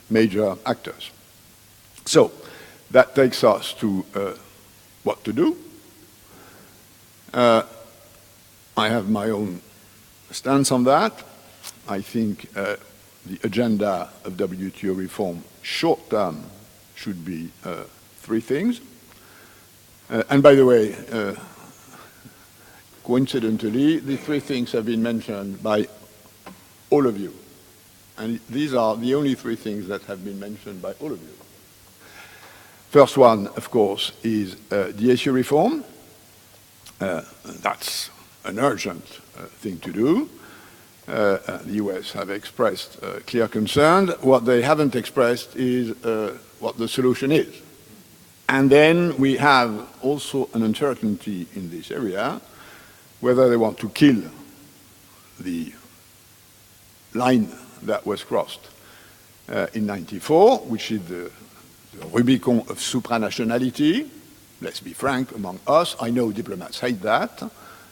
major actors. So that takes us to what to do. I have my own stance on that. I think the agenda of WTO reform short term should be three things. And by the way, coincidentally, the three things have been mentioned by all of you. And these are the only three things that have been mentioned by all of you. First one, of course, is the Esche reform. That's an urgent thing to do. The US have expressed clear concern. What they haven't expressed is what the solution is. And then we have also an uncertainty in this area, whether they want to kill the line that was crossed in '94, which is the Rubicon of supranationality. Let's be frank among us. I know diplomats hate that,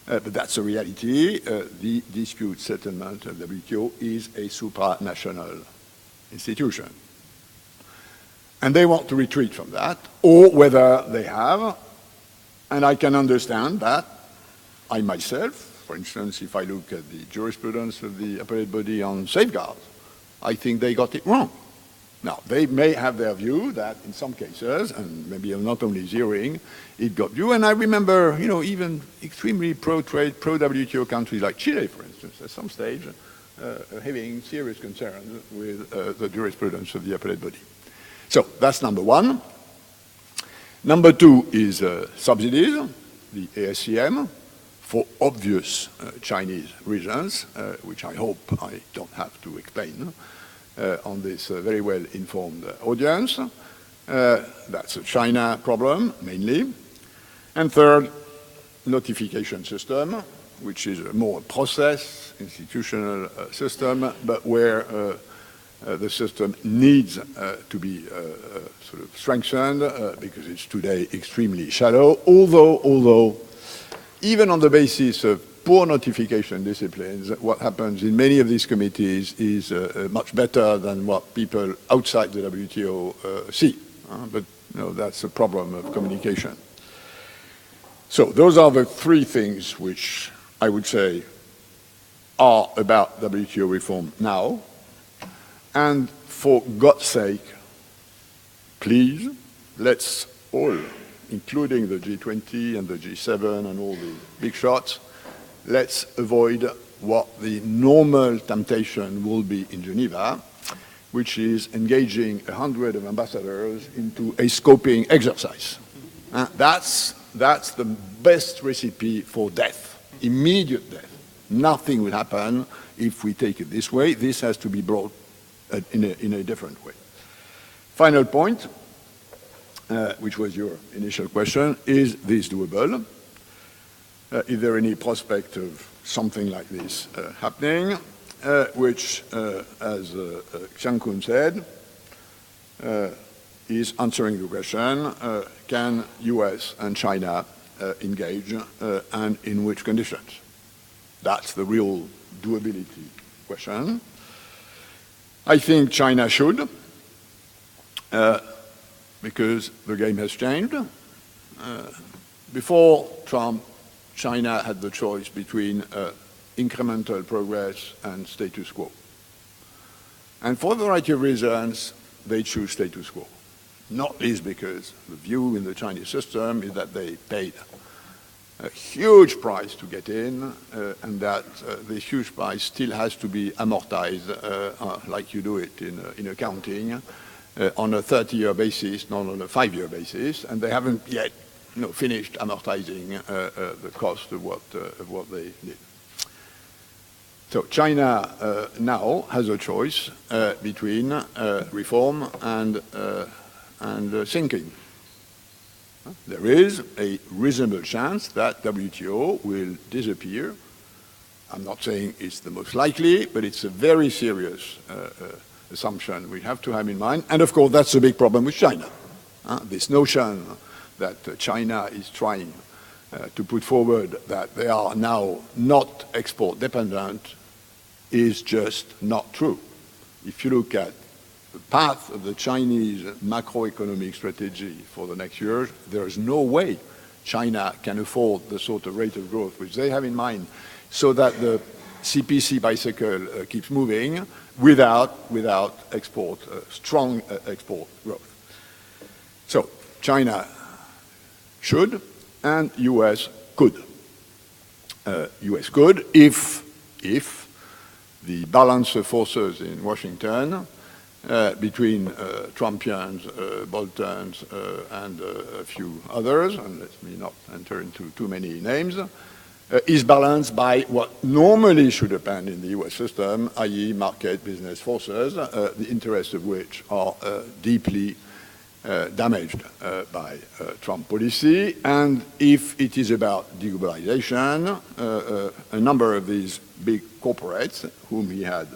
but that's a reality. The dispute settlement of WTO is a supranational institution. And they want to retreat from that, or whether they have, and I can understand that, I myself, for instance, if I look at the jurisprudence of the appellate body on safeguards, I think they got it wrong. Now, they may have their view that in some cases, and maybe I'm not only zeroing, it got you. And I remember, even extremely pro-trade, pro-WTO countries like Chile, for instance, at some stage, having serious concerns with the jurisprudence of the appellate body. So that's number one. Number two is subsidies, the ASCM, for obvious Chinese reasons, which I hope I don't have to explain on this very well-informed audience. That's a China problem, mainly. And third, notification system, which is a more process, institutional system, but where the system needs to be sort of strengthened because it's today extremely shallow, although even on the basis of poor notification disciplines, what happens in many of these committees is much better than what people outside the WTO see. But that's a problem of communication. So those are the three things which I would say are about WTO reform now. And for God's sake, please, let's all, including the G20 and the G7 and all the big shots, let's avoid what the normal temptation will be in Geneva, which is engaging 100 of ambassadors into a scoping exercise. That's the best recipe for death, immediate death. Nothing will happen if we take it this way. This has to be brought in a different way. Final point, which was your initial question, is this doable? Is there any prospect of something like this happening, which, as Xiankun said, is answering the question, can US and China engage, and in which conditions? That's the real doability question. I think China should, because the game has changed. Before Trump, China had the choice between incremental progress and status quo. And for a variety of reasons, they choose status quo. Not least because the view in the Chinese system is that they paid a huge price to get in, and that this huge price still has to be amortized like you do it in accounting on a 30-year basis, not on a 5-year basis, and they haven't yet finished amortizing the cost of what they did. So China now has a choice between reform and sinking. There is a reasonable chance that WTO will disappear. I'm not saying it's the most likely, but it's a very serious assumption we have to have in mind. And of course, that's a big problem with China. This notion that China is trying to put forward that they are now not export dependent is just not true. If you look at the path of the Chinese macroeconomic strategy for the next years, there is no way China can afford the sort of rate of growth which they have in mind so that the CPC bicycle keeps moving without export, strong export growth. So China should and US could. US could if the balance of forces in Washington between Trumpians, Boltons, and a few others, and let me not enter into too many names, is balanced by what normally should happen in the US system, i.e. market business forces, the interests of which are deeply damaged by Trump policy. And if it is about deglobalization, a number of these big corporates, whom he had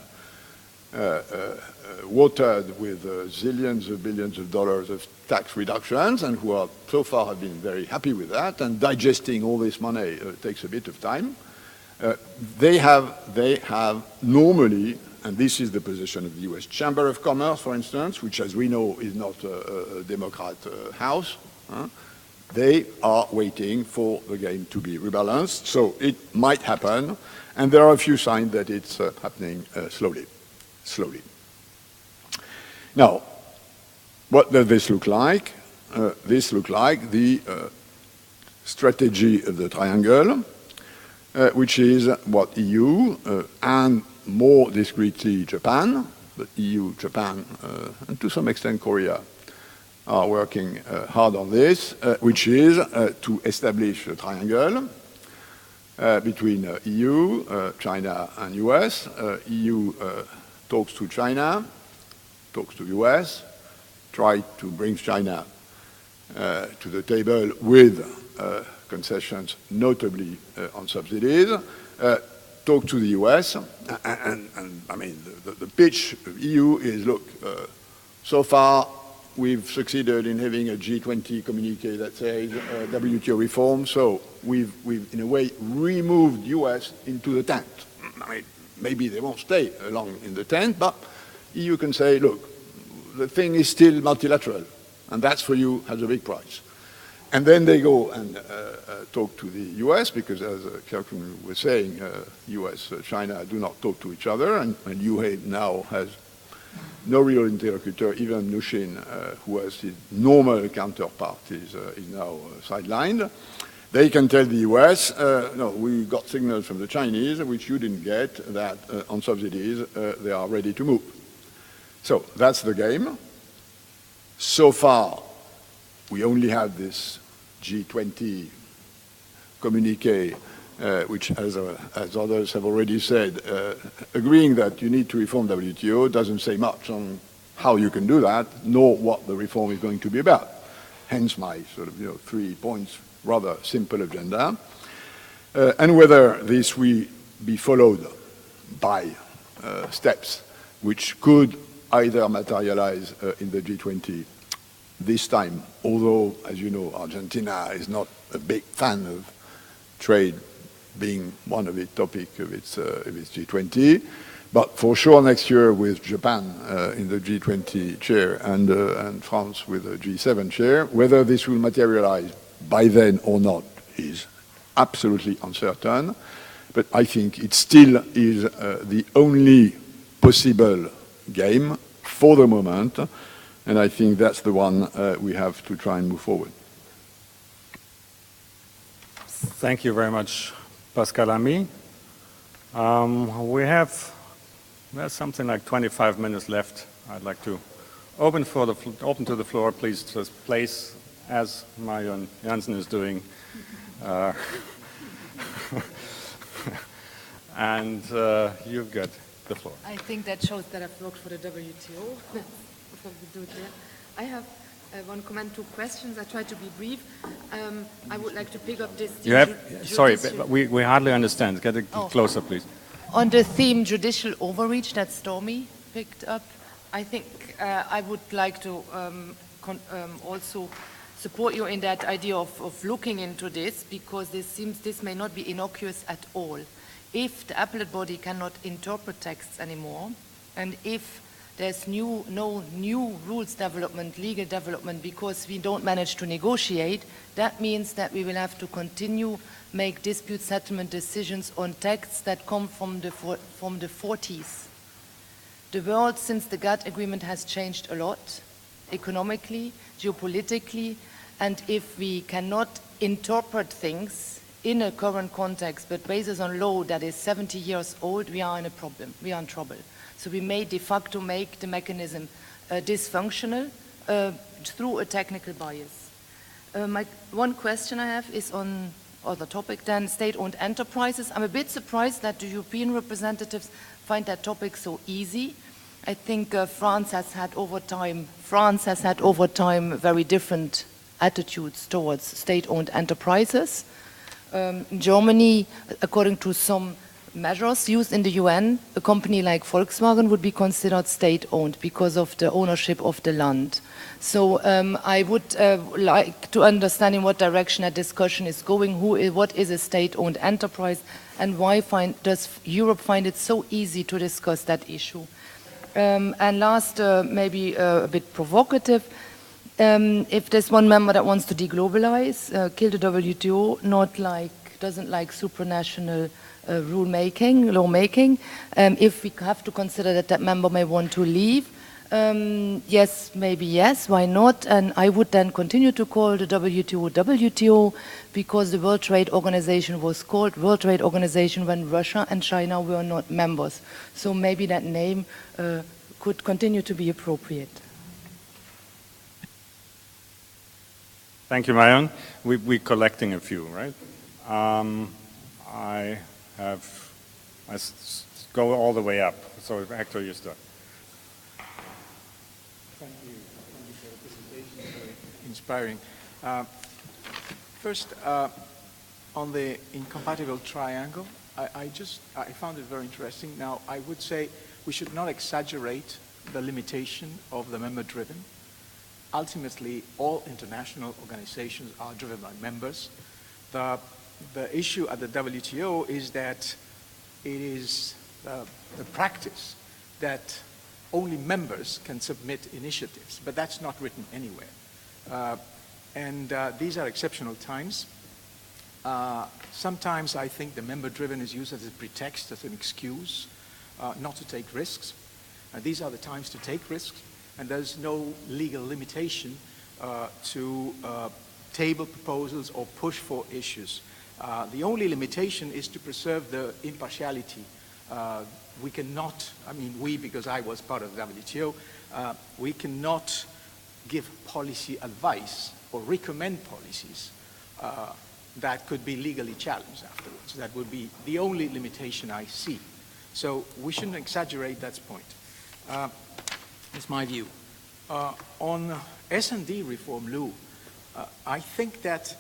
watered with zillions of billions of dollars of tax reductions, and who are so far have been very happy with that, and digesting all this money takes a bit of time. They have normally, and this is the position of the US Chamber of Commerce, for instance, which, as we know, is not a Democrat house. They are waiting for the game to be rebalanced, so it might happen, and there are a few signs that it's happening slowly. Now, what does this look like? This looks like the strategy of the triangle, which is what EU and more discreetly Japan, but EU, Japan, and to some extent Korea, are working hard on this, which is to establish a triangle between EU, China, and US. EU talks to China, talks to US, try to bring China to the table with concessions, notably on subsidies, talk to the US, and I mean, the pitch of EU is, look, so far we've succeeded in having a G20 communique that says WTO reform, so we've in a way removed US into the tent. I mean, maybe they won't stay long in the tent, but EU can say, look, the thing is still multilateral, and that for you has a big price. And then they go and talk to the US, because as Xiankun was saying, US, China do not talk to each other, and UIBE now has no real interlocutor. Even Nushin, who was his normal counterpart, is now sidelined. They can tell the US, no, we got signals from the Chinese, which you didn't get, that on subsidies they are ready to move. So that's the game. So far, we only have this G20 communique, which, as others have already said, agreeing that you need to reform WTO, doesn't say much on how you can do that, nor what the reform is going to be about. Hence my sort of 3 points, rather simple agenda. And whether this will be followed by steps which could either materialize in the G20 this time, although, as you know, Argentina is not a big fan of trade being one of the topics of its G20. But for sure next year with Japan in the G20 chair and France with the G7 chair, whether this will materialize by then or not is absolutely uncertain. But I think it still is the only possible game for the moment, and I think that's the one we have to try and move forward. Thank you very much, Pascal Lamy. There's something like 25 minutes left. I'd like to open to the floor. Please just place, as Marion Jansen is doing. And you've got the floor. I think that shows that I've worked for the WTO. Before we do it there. I have one comment, 2 questions. I try to be brief. I would like to pick up this. Sorry, but we hardly understand. Get it closer, please. On the theme judicial overreach that Stormy picked up, I think I would like to also support you in that idea of looking into this, because this may not be innocuous at all. If the appellate body cannot interpret texts anymore, and if there's no new rules development, legal development, because we don't manage to negotiate, that means that we will have to continue make dispute settlement decisions on texts that come from the 40s. The world since the GATT agreement has changed a lot, economically, geopolitically, and if we cannot interpret things in a current context, but basis on law that is 70 years old, we are in a problem, we are in trouble. So we may de facto make the mechanism dysfunctional through a technical bias. One question I have is on other topic then, state-owned enterprises. I'm a bit surprised that the European representatives find that topic so easy. I think France has had over time very different attitudes towards state-owned enterprises. Germany, according to some measures used in the UN, a company like Volkswagen would be considered state-owned because of the ownership of the land. So I would like to understand in what direction that discussion is going, what is a state-owned enterprise, and why does Europe find it so easy to discuss that issue? And last, maybe a bit provocative, if there's one member that wants to deglobalize, kill the WTO, doesn't like supranational lawmaking, if we have to consider that member may want to leave, yes, maybe yes, why not? And I would then continue to call the WTO, because the World Trade Organization was called World Trade Organization when Russia and China were not members. So maybe that name could continue to be appropriate. Thank you, Marion. We're collecting a few, right? I go all the way up. So Hector, you start. Thank you for the presentation, very inspiring. First, on the incompatible triangle, I found it very interesting. Now, I would say we should not exaggerate the limitation of the member-driven. Ultimately, all international organizations are driven by members. The issue at the WTO is that it is the practice that only members can submit initiatives, but that's not written anywhere. These are exceptional times. Sometimes I think the member-driven is used as a pretext, as an excuse, not to take risks. These are the times to take risks, and there's no legal limitation to table proposals or push for issues. The only limitation is to preserve the impartiality. We cannot, because I was part of the WTO, we cannot give policy advice or recommend policies that could be legally challenged afterwards. That would be the only limitation I see. So we shouldn't exaggerate that point. That's my view. On S&D reform, Lou, I think that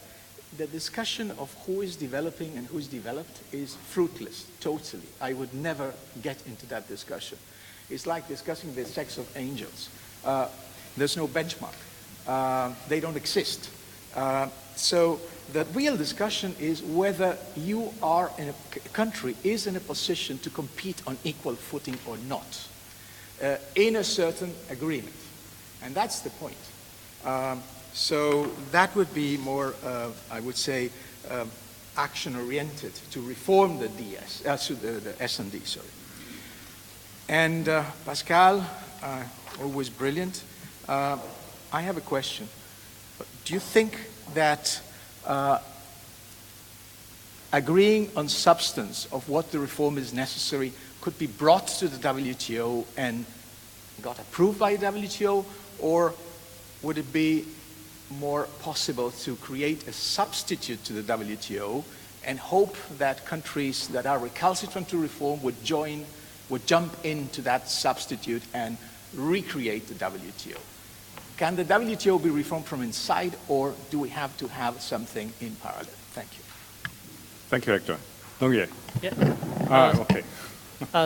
the discussion of who is developing and who's developed is fruitless, totally. I would never get into that discussion. It's like discussing the sex of angels. There's no benchmark. They don't exist. So the real discussion is whether you are in a country is in a position to compete on equal footing or not in a certain agreement. And that's the point. So that would be more, I would say, action-oriented to reform the the S&D, sorry. And Pascal, always brilliant. I have a question. Do you think that agreeing on substance of what the reform is necessary could be brought to the WTO and got approved by the WTO, or would it be more possible to create a substitute to the WTO and hope that countries that are recalcitrant to reform would jump into that substitute and recreate the WTO? Can the WTO be reformed from inside, or do we have to have something in parallel? Thank you. Thank you, Hector. Longier. Yeah. Okay.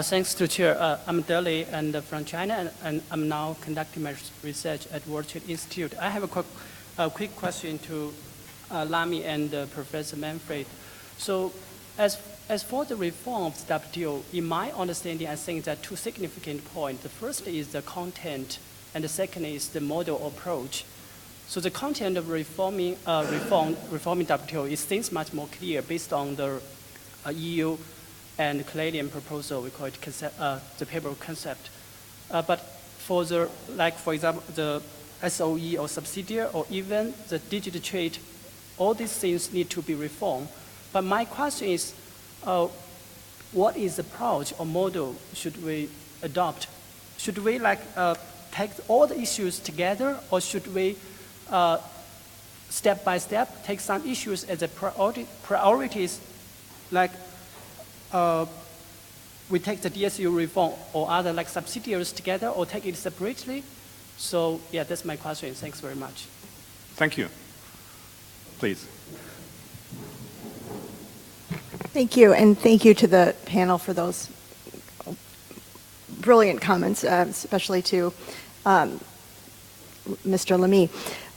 Thanks to Chair. I'm Delors and from China, and I'm now conducting my research at World Trade Institute. I have a quick question to Lamy and Professor Manfred. So, as for the reform of the WTO, in my understanding, I think there are two significant points. The first is the content, and the second is the model approach. So the content of reforming WTO, it seems much more clear based on the EU and Canadian proposal. We call it the paper concept. But for the, for example, the SOE or subsidiary, or even the digital trade, all these things need to be reformed. But my question is, what is the approach or model should we adopt? Should we take all the issues together, or should we step by step take some issues as a priorities, we take the DSU reform or other subsidiaries together, or take it separately? So yeah, that's my question. Thanks very much. Thank you. Please. Thank you, and thank you to the panel for those brilliant comments, especially to Mr. Lamy.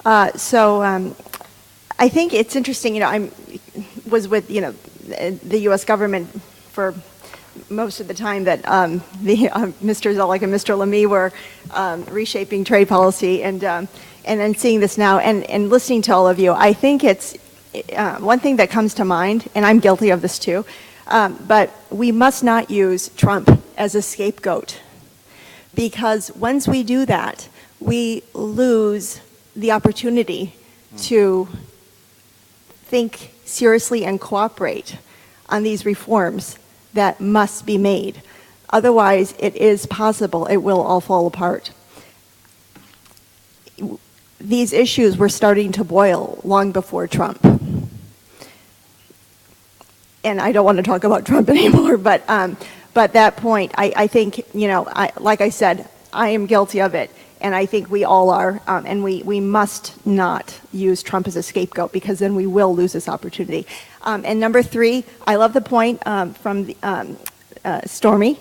I think it's interesting. I was with the U.S. government for most of the time that Mr. Zoellick and Mr. Lamy were reshaping trade policy, and then seeing this now and listening to all of you, I think it's one thing that comes to mind, and I'm guilty of this too, but we must not use Trump as a scapegoat, because once we do that, we lose the opportunity to think seriously and cooperate on these reforms that must be made. Otherwise, it is possible it will all fall apart. These issues were starting to boil long before Trump. And I don't want to talk about Trump anymore, but that point, I think, like I said, I am guilty of it, and I think we all are, and we must not use Trump as a scapegoat, because then we will lose this opportunity. And number three, I love the point from Stormy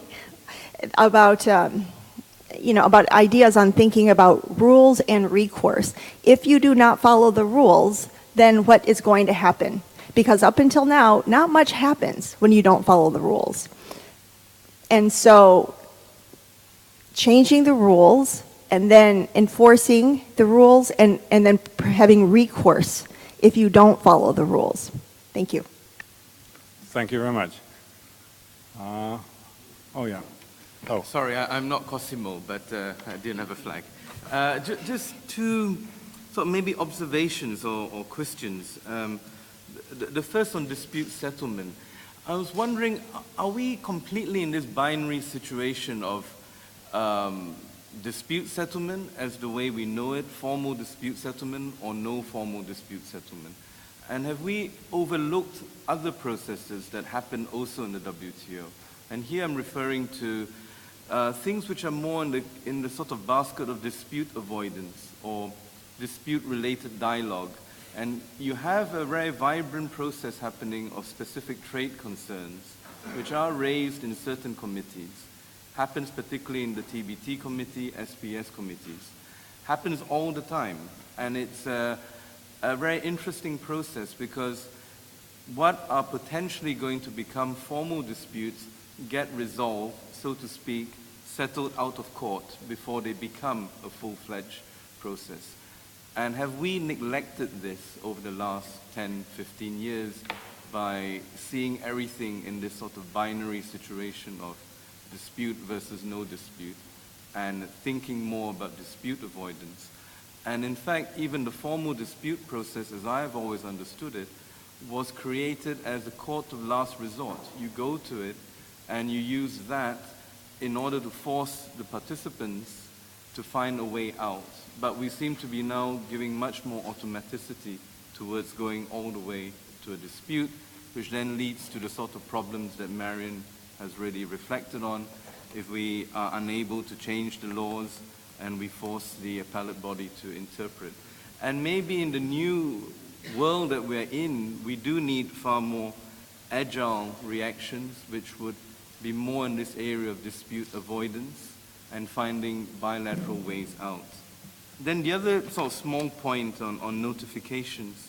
about about ideas on thinking about rules and recourse. If you do not follow the rules, then what is going to happen? Because up until now, not much happens when you don't follow the rules. And so changing the rules and then enforcing the rules and then having recourse if you don't follow the rules. Thank you. Thank you very much. Oh, yeah. Oh. Sorry, I'm not Cosimo, but I didn't have a flag. Just two sort of maybe observations or questions. The first on dispute settlement. I was wondering, are we completely in this binary situation of dispute settlement as the way we know it, formal dispute settlement or no formal dispute settlement? And have we overlooked other processes that happen also in the WTO? And here I'm referring to things which are more in the sort of basket of dispute avoidance or dispute-related dialogue. And you have a very vibrant process happening of specific trade concerns, which are raised in certain committees. Happens particularly in the TBT committee, SPS committees. Happens all the time. And it's a very interesting process, because what are potentially going to become formal disputes get resolved, so to speak, settled out of court before they become a full-fledged process. And have we neglected this over the last 10, 15 years by seeing everything in this sort of binary situation of dispute versus no dispute, and thinking more about dispute avoidance? And in fact, even the formal dispute process, as I have always understood it, was created as a court of last resort. You go to it and you use that in order to force the participants to find a way out. But we seem to be now giving much more automaticity towards going all the way to a dispute, which then leads to the sort of problems that Marion has really reflected on. If we are unable to change the laws and we force the appellate body to interpret. And maybe in the new world that we're in, we do need far more agile reactions, which would be more in this area of dispute avoidance and finding bilateral ways out. Then the other sort of small point on notifications,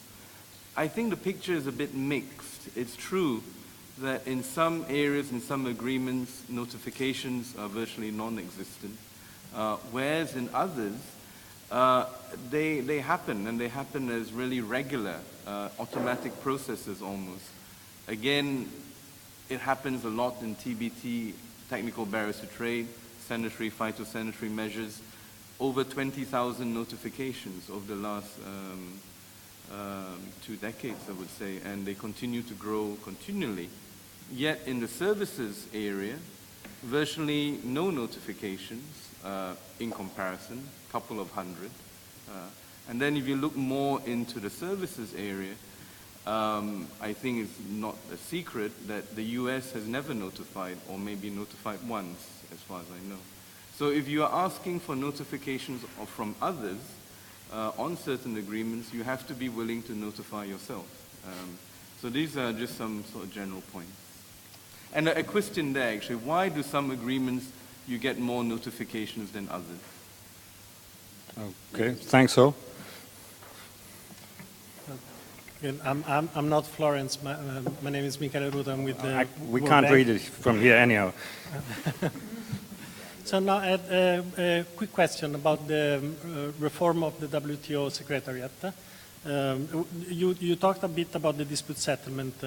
I think the picture is a bit mixed. It's true that in some areas, in some agreements, notifications are virtually non-existent, whereas in others, they happen, and they happen as really regular, automatic processes almost. Again, it happens a lot in TBT, technical barriers to trade, sanitary, phytosanitary measures, over 20,000 notifications over the last 2 decades, I would say, and they continue to grow continually. Yet in the services area, virtually no notifications in comparison, a couple of hundred. And then if you look more into the services area, I think it's not a secret that the US has never notified, or maybe notified once, as far as I know. So if you are asking for notifications from others on certain agreements, you have to be willing to notify yourself. So these are just some sort of general points. And a question there, actually, why do some agreements you get more notifications than others? Okay, thanks, so. I'm not Florence. My name is Michele Ruta. I'm with the we World can't Bank. read it from here anyhow. So now a quick question about the reform of the WTO Secretariat. You talked a bit about the dispute settlement.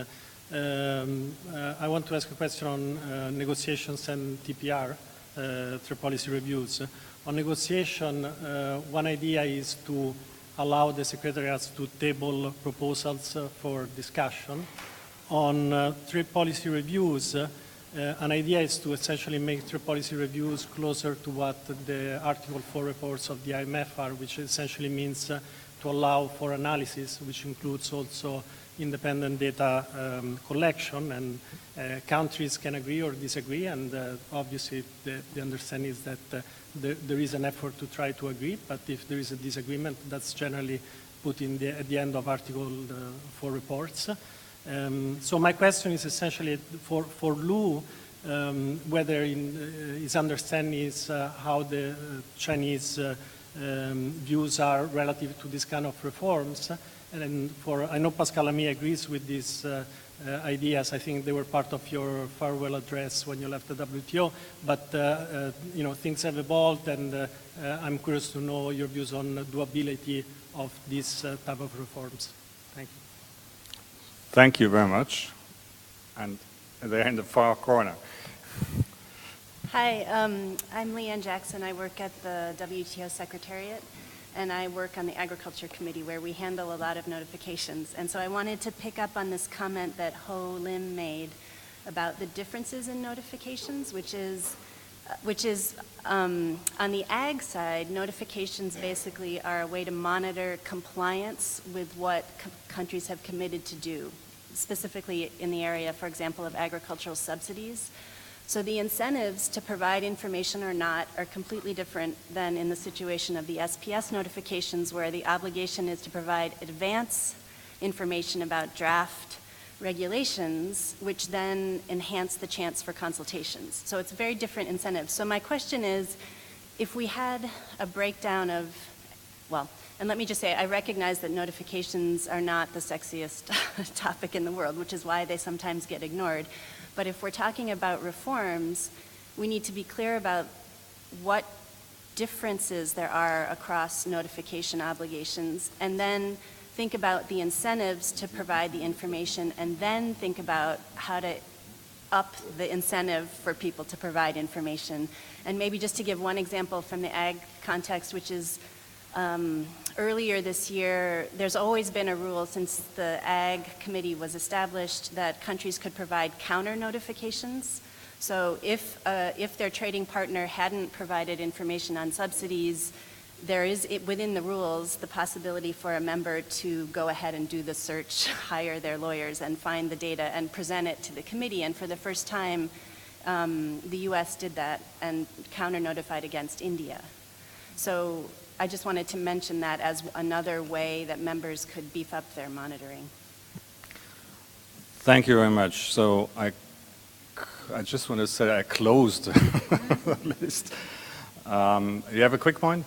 I want to ask a question on negotiations and TPR, trade policy reviews. On negotiation, one idea is to allow the secretariats to table proposals for discussion. On trade policy reviews, an idea is to essentially make trade policy reviews closer to what the Article 4 reports of the IMF are, which essentially means to allow for analysis, which includes also independent data collection, and countries can agree or disagree, and obviously the understanding is that there is an effort to try to agree, but if there is a disagreement, that's generally put in at the end of Article 4 reports. So my question is essentially for Lou, whether his understanding is how the Chinese views are relative to this kind of reforms. And I know Pascal Lamy agrees with these ideas. I think they were part of your farewell address when you left the WTO. But things have evolved, and I'm curious to know your views on the doability of these type of reforms. Thank you. Thank you very much. And they're in the far corner. Hi, I'm Leanne Jackson. I work at the WTO Secretariat, and I work on the Agriculture Committee, where we handle a lot of notifications. And so I wanted to pick up on this comment that Ho Lim made about the differences in notifications, which is on the ag side, notifications basically are a way to monitor compliance with what countries have committed to do, specifically in the area, for example, of agricultural subsidies. So the incentives to provide information or not are completely different than in the situation of the SPS notifications, where the obligation is to provide advance information about draft regulations, which then enhance the chance for consultations. So it's very different incentives. So my question is, if we had a breakdown of, well, and let me just say, I recognize that notifications are not the sexiest topic in the world, which is why they sometimes get ignored. But if we're talking about reforms, we need to be clear about what differences there are across notification obligations, and then think about the incentives to provide the information, and then think about how to up the incentive for people to provide information. And maybe just to give one example from the ag context, which is Earlier this year, there's always been a rule since the Ag Committee was established that countries could provide counter notifications. So if their trading partner hadn't provided information on subsidies, there is, within the rules, the possibility for a member to go ahead and do the search, hire their lawyers, and find the data and present it to the committee. And for the first time, the US did that and counter-notified against India. So I just wanted to mention that as another way that members could beef up their monitoring. Thank you very much. So I just want to say I closed the list. You have a quick point?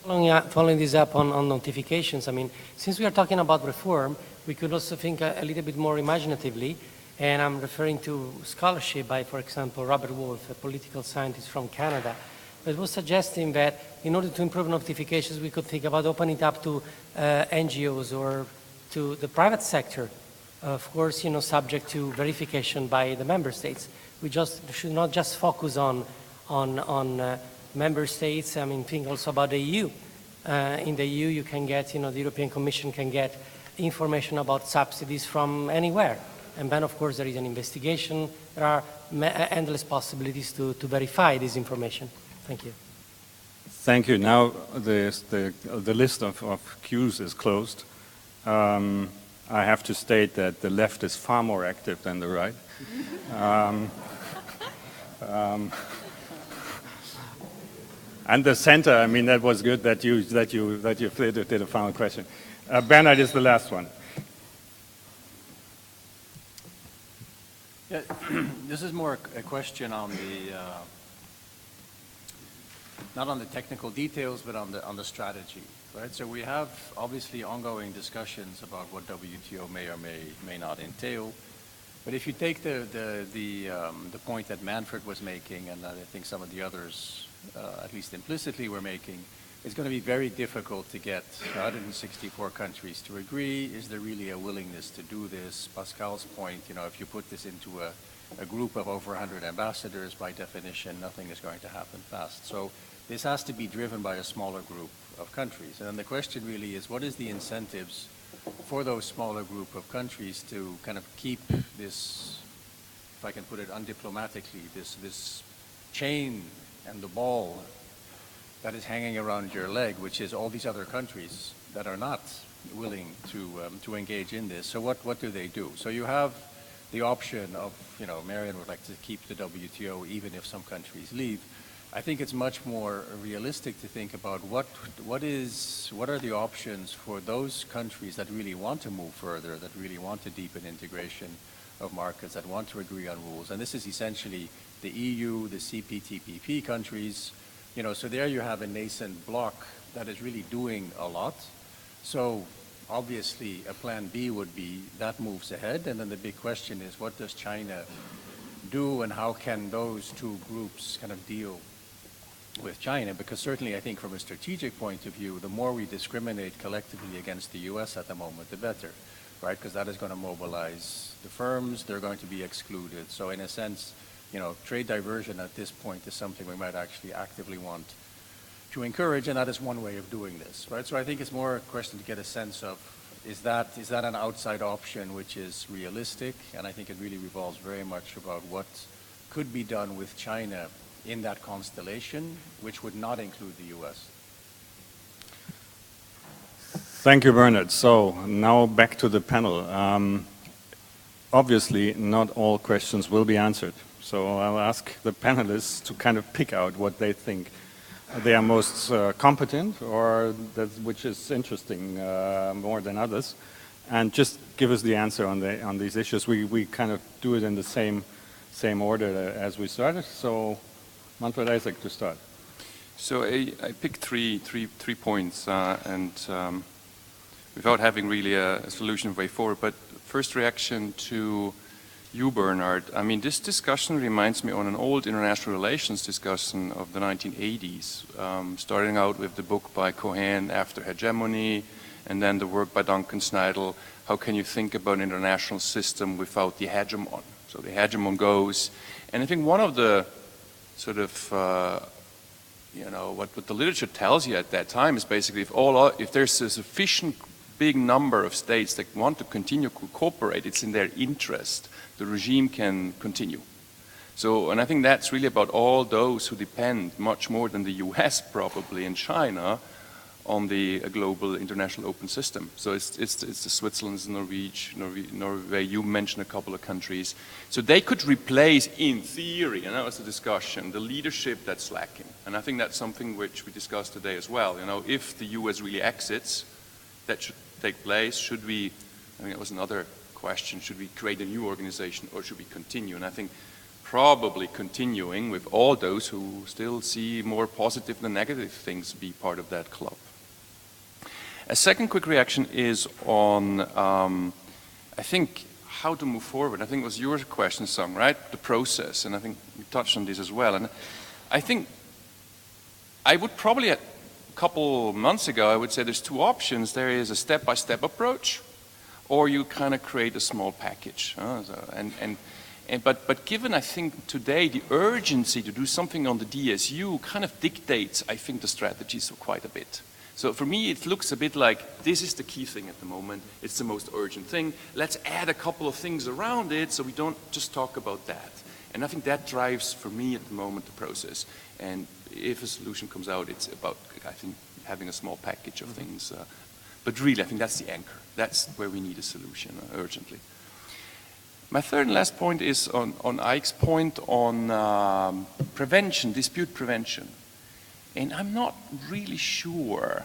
Following this up on notifications, I mean, since we are talking about reform, we could also think a little bit more imaginatively, and I'm referring to scholarship by, for example, Robert Wolf, a political scientist from Canada, that was suggesting that in order to improve notifications, we could think about opening it up to NGOs or to the private sector, of course, subject to verification by the member states. We should not just focus on member states. I mean, think also about the EU. In the EU, you can get, the European Commission can get information about subsidies from anywhere. And then, of course, there is an investigation. There are endless possibilities to verify this information. Thank you. Thank you. Now the list of queues is closed. I have to state that the left is far more active than the right. And the center, I mean, that was good that you did a final question. Bernhard is the last one. Yeah, this is more a question on the not on the technical details, but on the strategy, right? So we have obviously ongoing discussions about what WTO may or may not entail. But if you take the point that Manfred was making, and that I think some of the others, at least implicitly, were making, it's going to be very difficult to get 164 countries to agree. Is there really a willingness to do this? Pascal's point, if you put this into a group of over 100 ambassadors, by definition, nothing is going to happen fast. So this has to be driven by a smaller group of countries. And then the question really is, what is the incentives for those smaller group of countries to kind of keep this, if I can put it undiplomatically, this chain and the ball that is hanging around your leg, which is all these other countries that are not willing to engage in this. So what do they do? So you have the option of, Marion would like to keep the WTO even if some countries leave. I think it's much more realistic to think about what are the options for those countries that really want to move further, that really want to deepen integration of markets, that want to agree on rules. And this is essentially the EU, the CPTPP countries. So there you have a nascent bloc that is really doing a lot. So obviously a plan B would be that moves ahead. And then the big question is, what does China do, and how can those two groups kind of deal with China? Because certainly I think from a strategic point of view, the more we discriminate collectively against the US at the moment, the better, right? Because that is going to mobilize the firms, they're going to be excluded. So in a sense, trade diversion at this point is something we might actually actively want to encourage, and that is one way of doing this, right? So I think it's more a question to get a sense of, is that an outside option which is realistic? And I think it really revolves very much about what could be done with China in that constellation, which would not include the US. Thank you, Bernhard. So now back to the panel. Obviously, not all questions will be answered. So I'll ask the panelists to kind of pick out what they think they are most competent, or which is interesting more than others, and just give us the answer on these issues. We kind of do it in the same order as we started. So Manfred Isaac to start. So I picked three points, and without having really a solution way forward, but first reaction to you, Bernhard. I mean, this discussion reminds me on an old international relations discussion of the 1980s, starting out with the book by Cohen, After Hegemony, and then the work by Duncan Snidel, How Can You Think About an International System Without the Hegemon? So the hegemon goes, and I think one of the sort of you know, what the literature tells you at that time is basically if there's a sufficient big number of states that want to continue to cooperate, it's in their interest. The regime can continue. So, and I think that's really about all those who depend much more than the US probably and China on the global international open system. So it's the Switzerland's, Norway, you mentioned a couple of countries. So they could replace, in theory, and that was the discussion, the leadership that's lacking. And I think that's something which we discussed today as well. You know, if the US really exits, that should take place. Should we, I mean, that was another question, should we create a new organization or should we continue? And I think probably continuing with all those who still see more positive than negative things be part of that club. A second quick reaction is on, I think, how to move forward. I think it was your question, Sung, right? The process, and I think we touched on this as well. And I think I would probably, a couple months ago, I would say there's two options. There is a step-by-step approach, or you kind of create a small package. But given, I think, today, the urgency to do something on the DSU kind of dictates, I think, the strategies quite a bit. So for me, it looks a bit like this is the key thing at the moment. It's the most urgent thing. Let's add a couple of things around it so we don't just talk about that. And I think that drives, for me at the moment, the process. And if a solution comes out, it's about, I think, having a small package of things. But really, I think that's the anchor. That's where we need a solution urgently. My third and last point is on Ike's point on prevention, dispute prevention. And I'm not really sure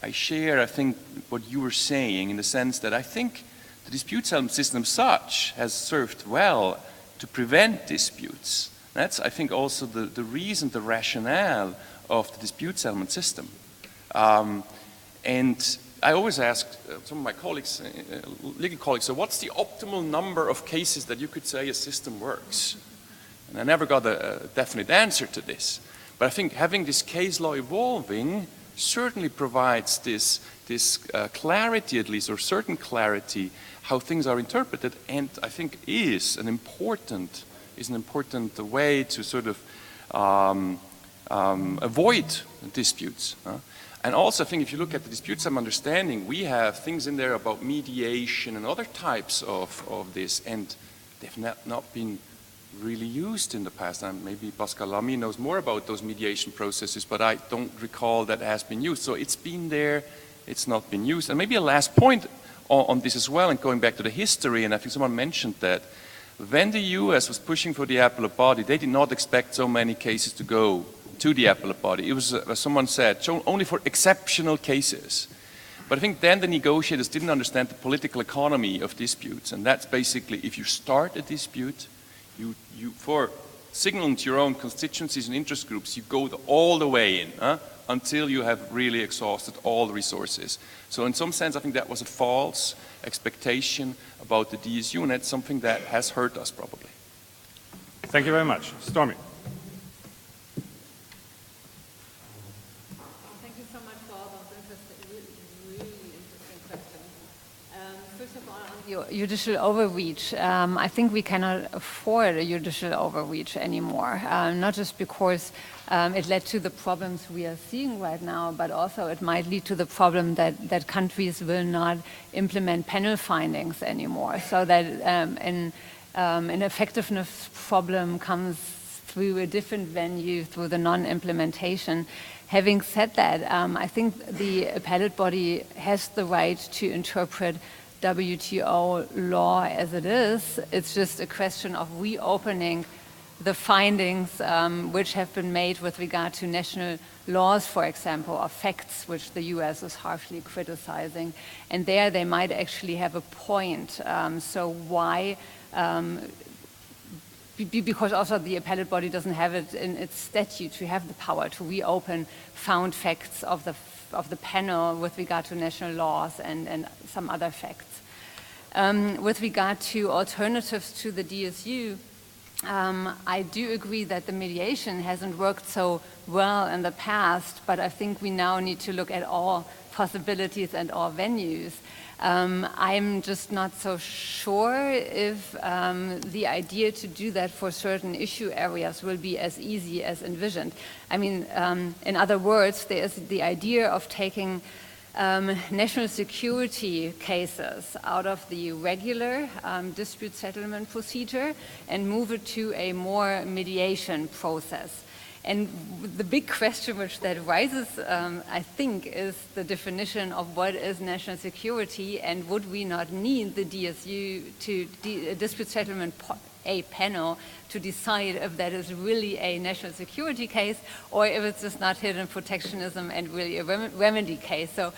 I share, I think, what you were saying in the sense that I think the dispute settlement system such has served well to prevent disputes. That's, I think, also the reason, the rationale of the dispute settlement system. And I always ask some of my colleagues, legal colleagues, so what's the optimal number of cases that you could say a system works? And I never got a definite answer to this. But I think having this case law evolving certainly provides this clarity, at least, or certain clarity, how things are interpreted, and I think is an important way to sort of avoid disputes. And also, I think if you look at the dispute settlement understanding, we have things in there about mediation and other types of this, and they've not been really used in the past. And maybe Pascal Lamy knows more about those mediation processes, but I don't recall that it has been used. So it's been there, it's not been used. And maybe a last point on this as well, and going back to the history, and I think someone mentioned that when the US was pushing for the appellate body, they did not expect so many cases to go to the appellate body. It was, as someone said, only for exceptional cases. But I think then the negotiators didn't understand the political economy of disputes, and that's basically if you start a dispute, you for signaling to your own constituencies and interest groups, you go all the way in until you have really exhausted all the resources. So in some sense, I think that was a false expectation about the DSU, and that's something that has hurt us probably. Thank you very much. Stormy. Thank you so much for all those really interesting questions. First of all, on judicial overreach, I think we cannot afford a judicial overreach anymore, not just because it led to the problems we are seeing right now, but also it might lead to the problem that countries will not implement panel findings anymore, so that an effectiveness problem comes through a different venue, through the non-implementation. Having said that, I think the appellate body has the right to interpret WTO law as it is. It's just a question of reopening the findings which have been made with regard to national laws, for example, or facts which the US is harshly criticizing. And there they might actually have a point. So why? Because also the appellate body doesn't have it in its statute to have the power to reopen found facts of the panel with regard to national laws and some other facts. With regard to alternatives to the DSU, I do agree that the mediation hasn't worked so well in the past, but I think we now need to look at all possibilities and all venues. I'm just not so sure if the idea to do that for certain issue areas will be as easy as envisioned. I mean, in other words, there is the idea of taking national security cases out of the regular dispute settlement procedure and move it to a more mediation process. And the big question which that rises, I think, is the definition of what is national security, and would we not need the DSU dispute settlement panel to decide if that is really a national security case or if it's just not hidden protectionism and really a remedy case. So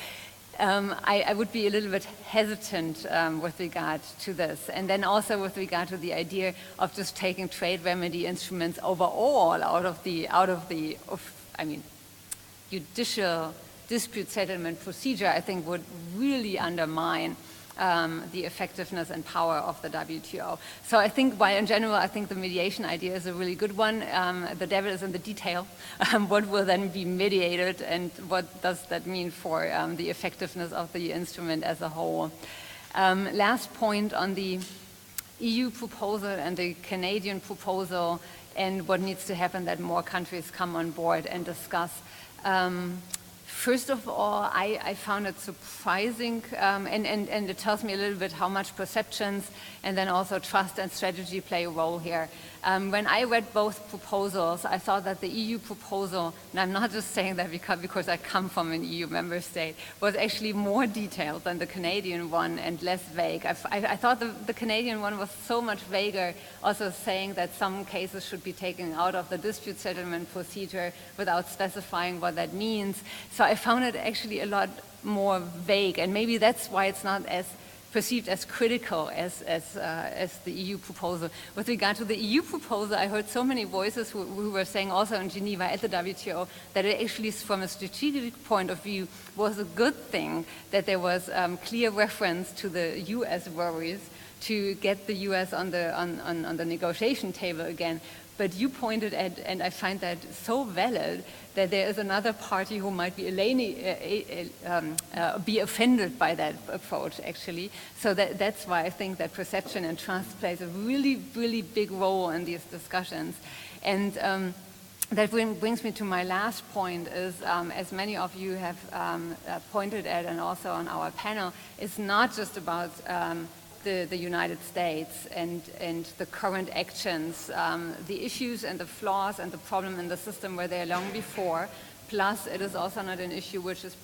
I would be a little bit hesitant with regard to this. And then also with regard to the idea of just taking trade remedy instruments overall out of the judicial dispute settlement procedure, I think would really undermine the effectiveness and power of the WTO. So I think, while in general, I think the mediation idea is a really good one. The devil is in the detail. What will then be mediated, and what does that mean for the effectiveness of the instrument as a whole? Last point on the EU proposal and the Canadian proposal, and what needs to happen that more countries come on board and discuss. First of all, I found it surprising, and it tells me a little bit how much perceptions and then also trust and strategy play a role here. When I read both proposals, I thought that the EU proposal, and I'm not just saying that because I come from an EU member state, was actually more detailed than the Canadian one and less vague. I thought the Canadian one was so much vaguer, also saying that some cases should be taken out of the dispute settlement procedure without specifying what that means. So I found it actually a lot more vague, and maybe that's why it's not as perceived as critical as the EU proposal. With regard to the EU proposal, I heard so many voices who were saying also in Geneva at the WTO that it actually, from a strategic point of view, was a good thing that there was clear reference to the US worries to get the US on the negotiation table again. But you pointed at, and I find that so valid, that there is another party who might be offended by that approach, actually. So that's why I think that perception and trust plays a really, really big role in these discussions. And that brings me to my last point is, as many of you have pointed at, and also on our panel, it's not just about the United States and the current actions, the issues and the flaws and the problem in the system were there long before. Plus, it is also not an issue which is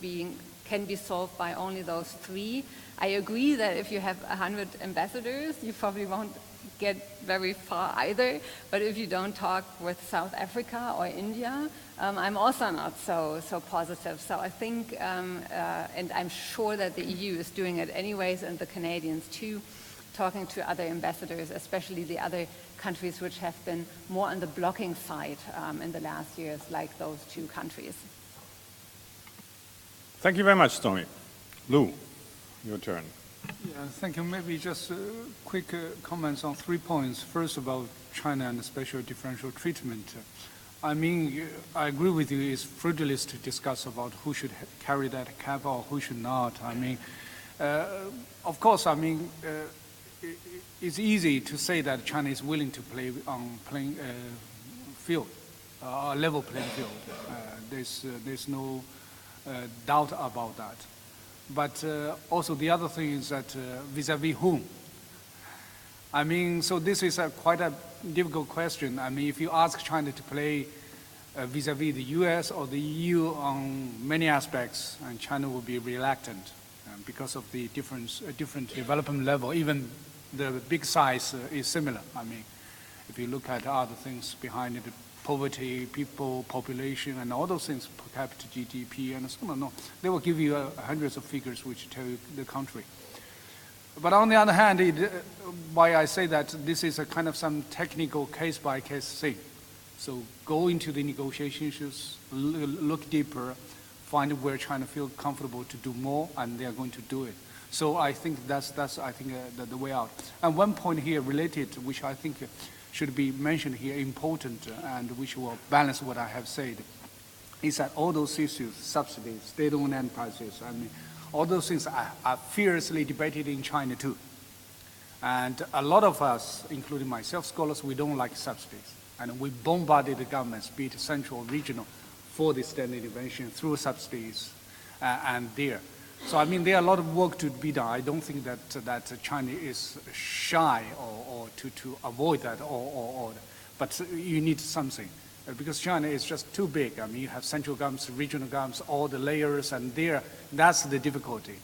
can be solved by only those three. I agree that if you have 100 ambassadors, you probably won't get very far either. But if you don't talk with South Africa or India, I'm also not so positive. So I think, and I'm sure that the EU is doing it anyways, and the Canadians too, talking to other ambassadors, especially the other countries which have been more on the blocking side in the last years, like those two countries. Thank you very much, Stormy. Lou, your turn. Yeah, thank you. Maybe just quick comments on 3 points. First, about China and the special differential treatment. I mean, I agree with you, it's frivolous to discuss about who should carry that cap or who should not. I mean, of course, I mean, it's easy to say that China is willing to play on playing field, a level playing field. There's no doubt about that. But also the other thing is that vis-a-vis whom? I mean, so this is quite a difficult question. I mean, if you ask China to play vis-a-vis the US or the EU on many aspects, and China will be reluctant because of the different development level. Even the big size is similar. I mean, if you look at other things behind it, poverty, people, population, and all those things, per capita GDP, and so on. No, they will give you hundreds of figures which tell you the country. But on the other hand, why I say that this is a kind of some technical case-by-case thing. So go into the negotiations, look deeper, find where China feels comfortable to do more, and they are going to do it. So I think that's the way out. And one point here related, which I think should be mentioned here, important, and which will balance what I have said, is that all those issues, subsidies, state-owned enterprises, I mean, all those things are fiercely debated in China too. And a lot of us, including myself, scholars, we don't like subsidies. And we bombarded the governments, be it central or regional, for this state intervention through subsidies and there. So I mean, there are a lot of work to be done. I don't think that China is shy or to avoid that, but you need something. Because China is just too big. I mean, you have central governments, regional governments, all the layers, and that's the difficulty.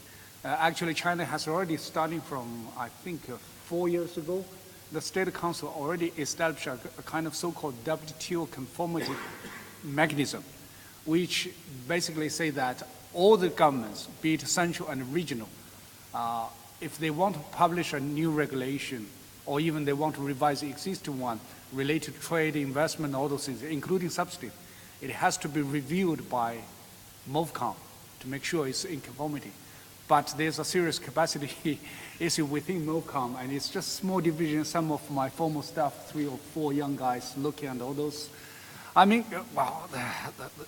Actually, China has already, starting from, I think, 4 year ago, the State Council already established a kind of so-called WTO conformity mechanism, which basically say that all the governments, be it central and regional, if they want to publish a new regulation, or even they want to revise the existing one related to trade, investment, all those things, including subsidy, it has to be reviewed by MOVCOM to make sure it's in conformity. But there's a serious capacity issue within MOVCOM, and it's just small division. Some of my former staff, 3 or 4 young guys, looking at all those. I mean, well,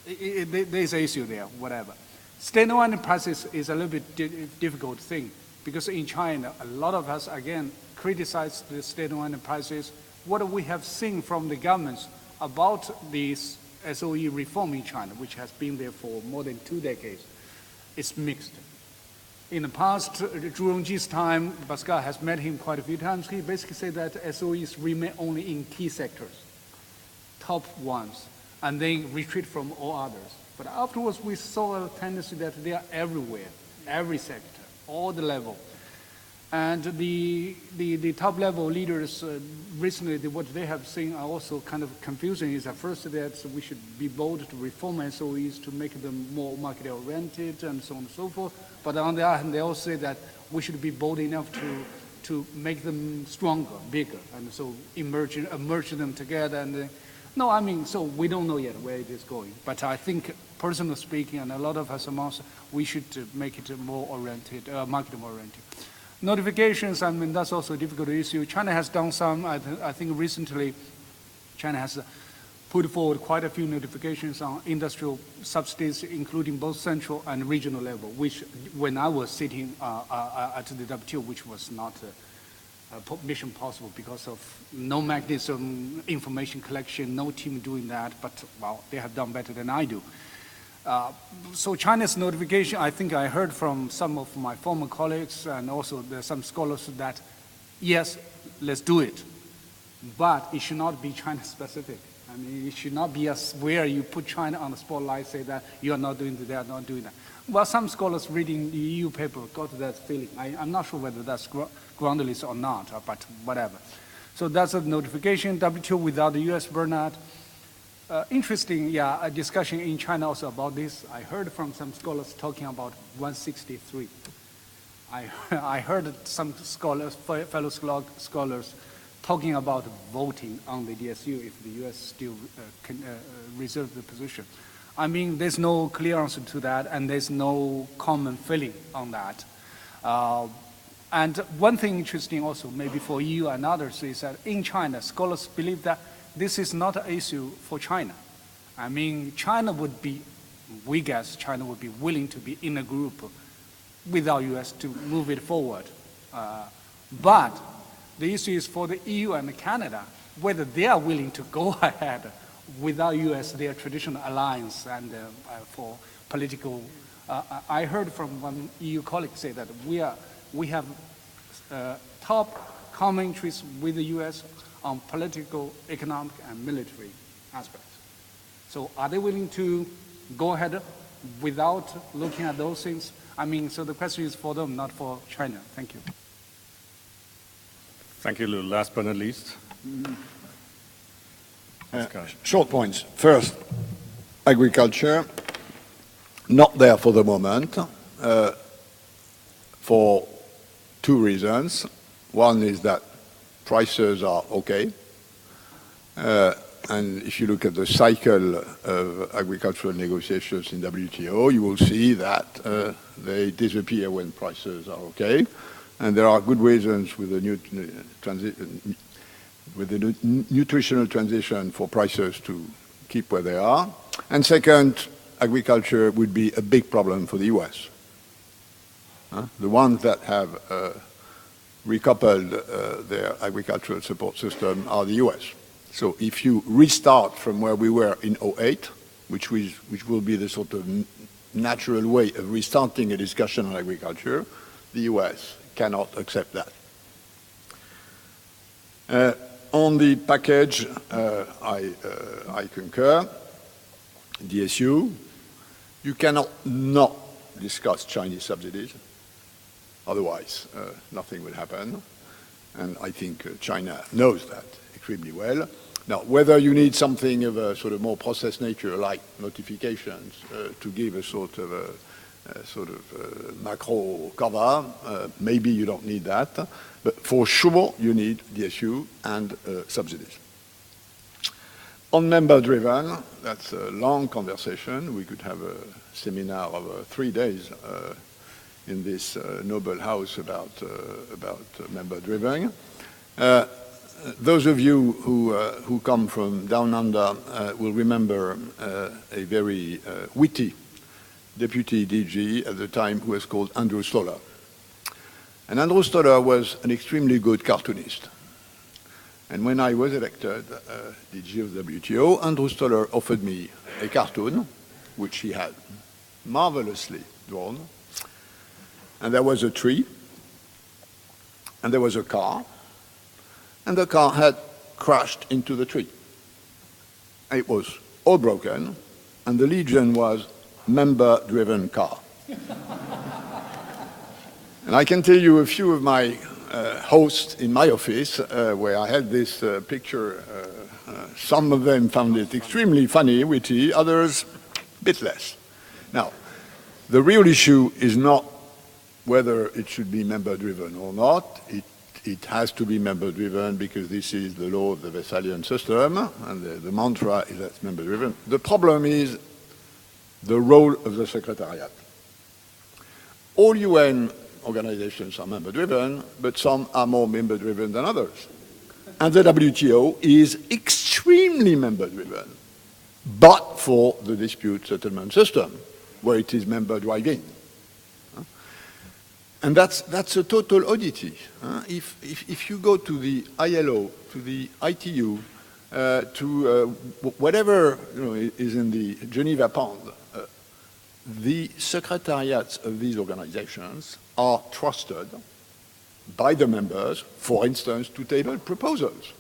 there's an issue there, whatever. State-owned enterprises is a little bit difficult thing, because in China, a lot of us, again, criticize the state-owned enterprises. What we have seen from the governments about this SOE reform in China, which has been there for more than 2 decades, is mixed. In the past, Zhu Rongji's time, Pascal has met him quite a few times. He basically said that SOEs remain only in key sectors, top ones, and then retreat from all others. But afterwards, we saw a tendency that they are everywhere, every sector, all the level. And the top level leaders recently, what they have seen are also kind of confusing. Is at first that we should be bold to reform SOEs to make them more market oriented and so on and so forth. But on the other hand, they also say that we should be bold enough to make them stronger, bigger, and so merge them together. And no, I mean, so we don't know yet where it is going. But I think, personally speaking, and a lot of us amongst, we should make it more oriented, market oriented. Notifications, I mean, that's also a difficult issue. China has done some, I think recently, China has put forward quite a few notifications on industrial subsidies, including both central and regional level, which when I was sitting at the WTO, which was not mission possible because of no mechanism, information collection, no team doing that, but well, they have done better than I do. So China's notification, I think I heard from some of my former colleagues and also there's some scholars that, yes, let's do it, but it should not be China specific. I mean, it should not be where you put China on the spotlight, say that you are not doing that, they are not doing that. Well, some scholars reading the EU paper got that feeling. I'm not sure whether that's groundless or not, but whatever. So that's a notification. WTO without the US, Bernard. Interesting, yeah, a discussion in China also about this. I heard from some scholars talking about 163. I heard some scholars, fellow scholars, talking about voting on the DSU if the U.S. still can reserve the position. I mean, there's no clear answer to that, and there's no common feeling on that. And one thing interesting also, maybe for EU and others, is that in China, scholars believe that this is not an issue for China. I mean, China would be, we guess, China would be willing to be in a group without US to move it forward. But the issue is for the EU and Canada, whether they are willing to go ahead without US, their traditional alliance and for political. I heard from one EU colleague say that we have top common interests with the US on political, economic, and military aspects. So are they willing to go ahead without looking at those things? I mean, so the question is for them, not for China. Thank you. Thank you, Lou. Last but not least. Short points. First, agriculture, not there for the moment, for two reasons. One is that prices are okay. And if you look at the cycle of agricultural negotiations in WTO, you will see that they disappear when prices are okay. And there are good reasons with the new with the nutritional transition for prices to keep where they are. And second, agriculture would be a big problem for the US. The ones that have recoupled their agricultural support system are the US. So if you restart from where we were in 2008, which will be the sort of natural way of restarting a discussion on agriculture, the US cannot accept that. On the package, I concur. DSU, you cannot not discuss Chinese subsidies. Otherwise, nothing will happen. And I think China knows that extremely well. Now, whether you need something of a sort of more process nature, like notifications, to give a sort of macro cover, maybe you don't need that. But for sure, you need DSU and subsidies. On member-driven, that's a long conversation. We could have a seminar of 3 days in this noble house about member-driven. Those of you who come from down under will remember a very witty deputy DG at the time who was called Andrew Stoller. And Andrew Stoller was an extremely good cartoonist. And when I was elected DG of the WTO, Andrew Stoller offered me a cartoon, which he had marvelously drawn. And there was a tree, and there was a car, and the car had crashed into the tree. It was all broken, and the legend was member-driven car. And I can tell you a few of my hosts in my office where I had this picture. Some of them found it extremely funny, witty, others a bit less. Now, the real issue is not whether it should be member-driven or not. It has to be member-driven because this is the law of the Westphalian system, and the mantra is that it's member-driven. The problem is the role of the Secretariat. All UN organizations are member-driven, but some are more member-driven than others. And the WTO is extremely member-driven, but for the dispute settlement system, where it is member-driving. And that's a total oddity. If you go to the ILO, to the ITU, to whatever is in the Geneva Pond, the secretariats of these organizations are trusted by the members, for instance, to table proposals.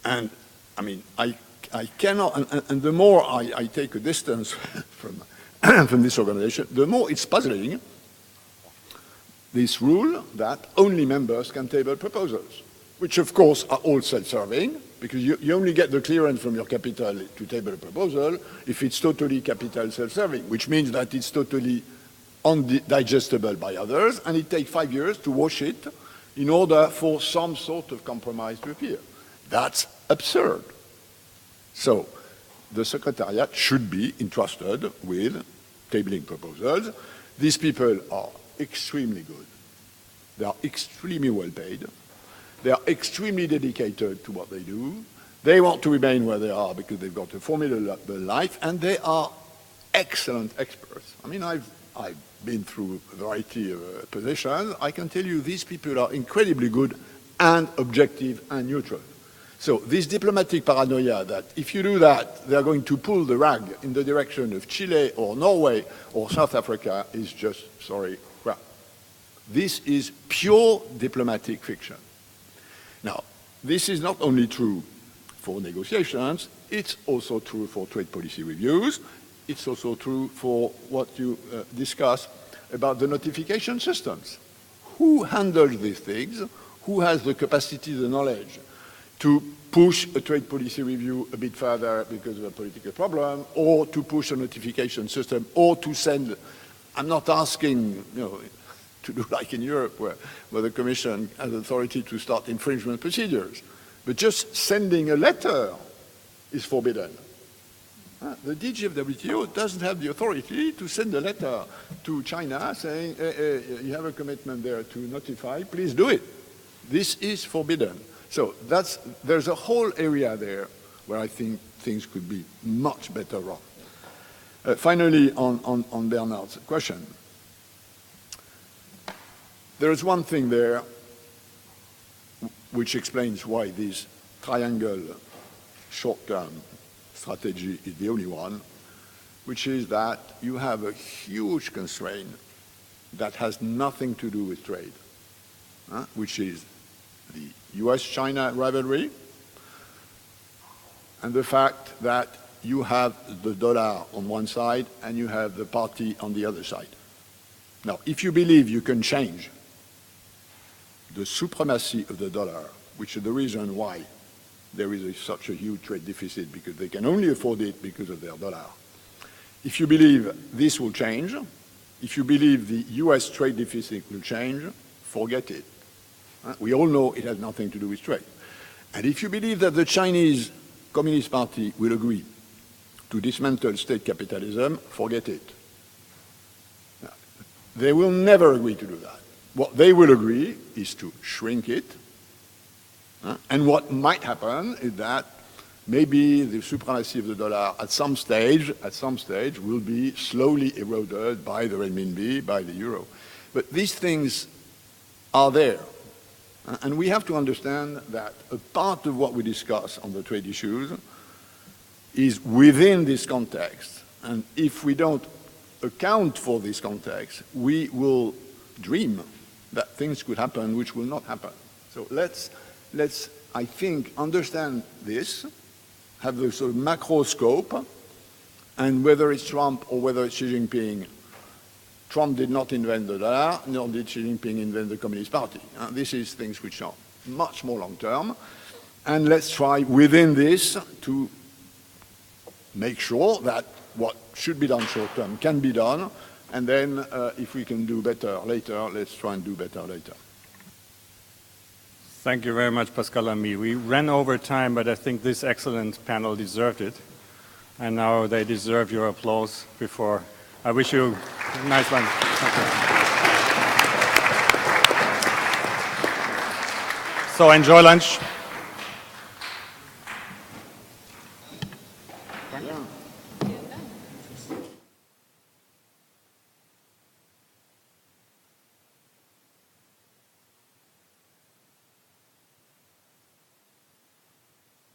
And I mean, I cannot, and the more I take a distance from this organization, the more it's puzzling, this rule that only members can table proposals, which of course are all self-serving, because you only get the clearance from your capital to table a proposal if it's totally capital self-serving, which means that it's totally undigestible by others, and it takes 5 years to wash it in order for some sort of compromise to appear. That's absurd. So the Secretariat should be entrusted with tabling proposals. These people are extremely good. They are extremely well paid. They are extremely dedicated to what they do. They want to remain where they are because they've got a formidable life, and they are excellent experts. I mean, I've been through a variety of positions. I can tell you these people are incredibly good and objective and neutral. So this diplomatic paranoia that if you do that, they're going to pull the rag in the direction of Chile or Norway or South Africa is just, sorry, crap. This is pure diplomatic fiction. Now, this is not only true for negotiations, it's also true for trade policy reviews. It's also true for what you discussed about the notification systems. Who handles these things? Who has the capacity, the knowledge to push a trade policy review a bit further because of a political problem, or to push a notification system, or to send, I'm not asking, to do like in Europe where the Commission has authority to start infringement procedures, but just sending a letter is forbidden. The DG of WTO doesn't have the authority to send a letter to China saying, you have a commitment there to notify, please do it. This is forbidden. So there's a whole area there where I think things could be much better run. Finally, on Bernard's question, there is one thing there which explains why this triangle short-term strategy is the only one, which is that you have a huge constraint that has nothing to do with trade, which is the US-China rivalry and the fact that you have the dollar on one side and you have the party on the other side. Now, if you believe you can change the supremacy of the dollar, which is the reason why there is such a huge trade deficit, because they can only afford it because of their dollar. If you believe this will change, if you believe the US trade deficit will change, forget it. We all know it has nothing to do with trade. And if you believe that the Chinese Communist Party will agree to dismantle state capitalism, forget it. They will never agree to do that. What they will agree is to shrink it. And what might happen is that maybe the supremacy of the dollar at some stage will be slowly eroded by the renminbi, by the euro. But these things are there. And we have to understand that a part of what we discuss on the trade issues is within this context. And if we don't account for this context, we will dream that things could happen which will not happen. So let's I think, understand this, have the sort of macro scope, and whether it's Trump or whether it's Xi Jinping, Trump did not invent the dollar, nor did Xi Jinping invent the Communist Party. This is things which are much more long-term, and let's try within this to make sure that what should be done short-term can be done, and then if we can do better later, let's try and do better later. Thank you very much, Pascal and me. We ran over time, but I think this excellent panel deserved it. And now they deserve your applause before. I wish you a nice one. Thank you. So enjoy lunch. Yeah.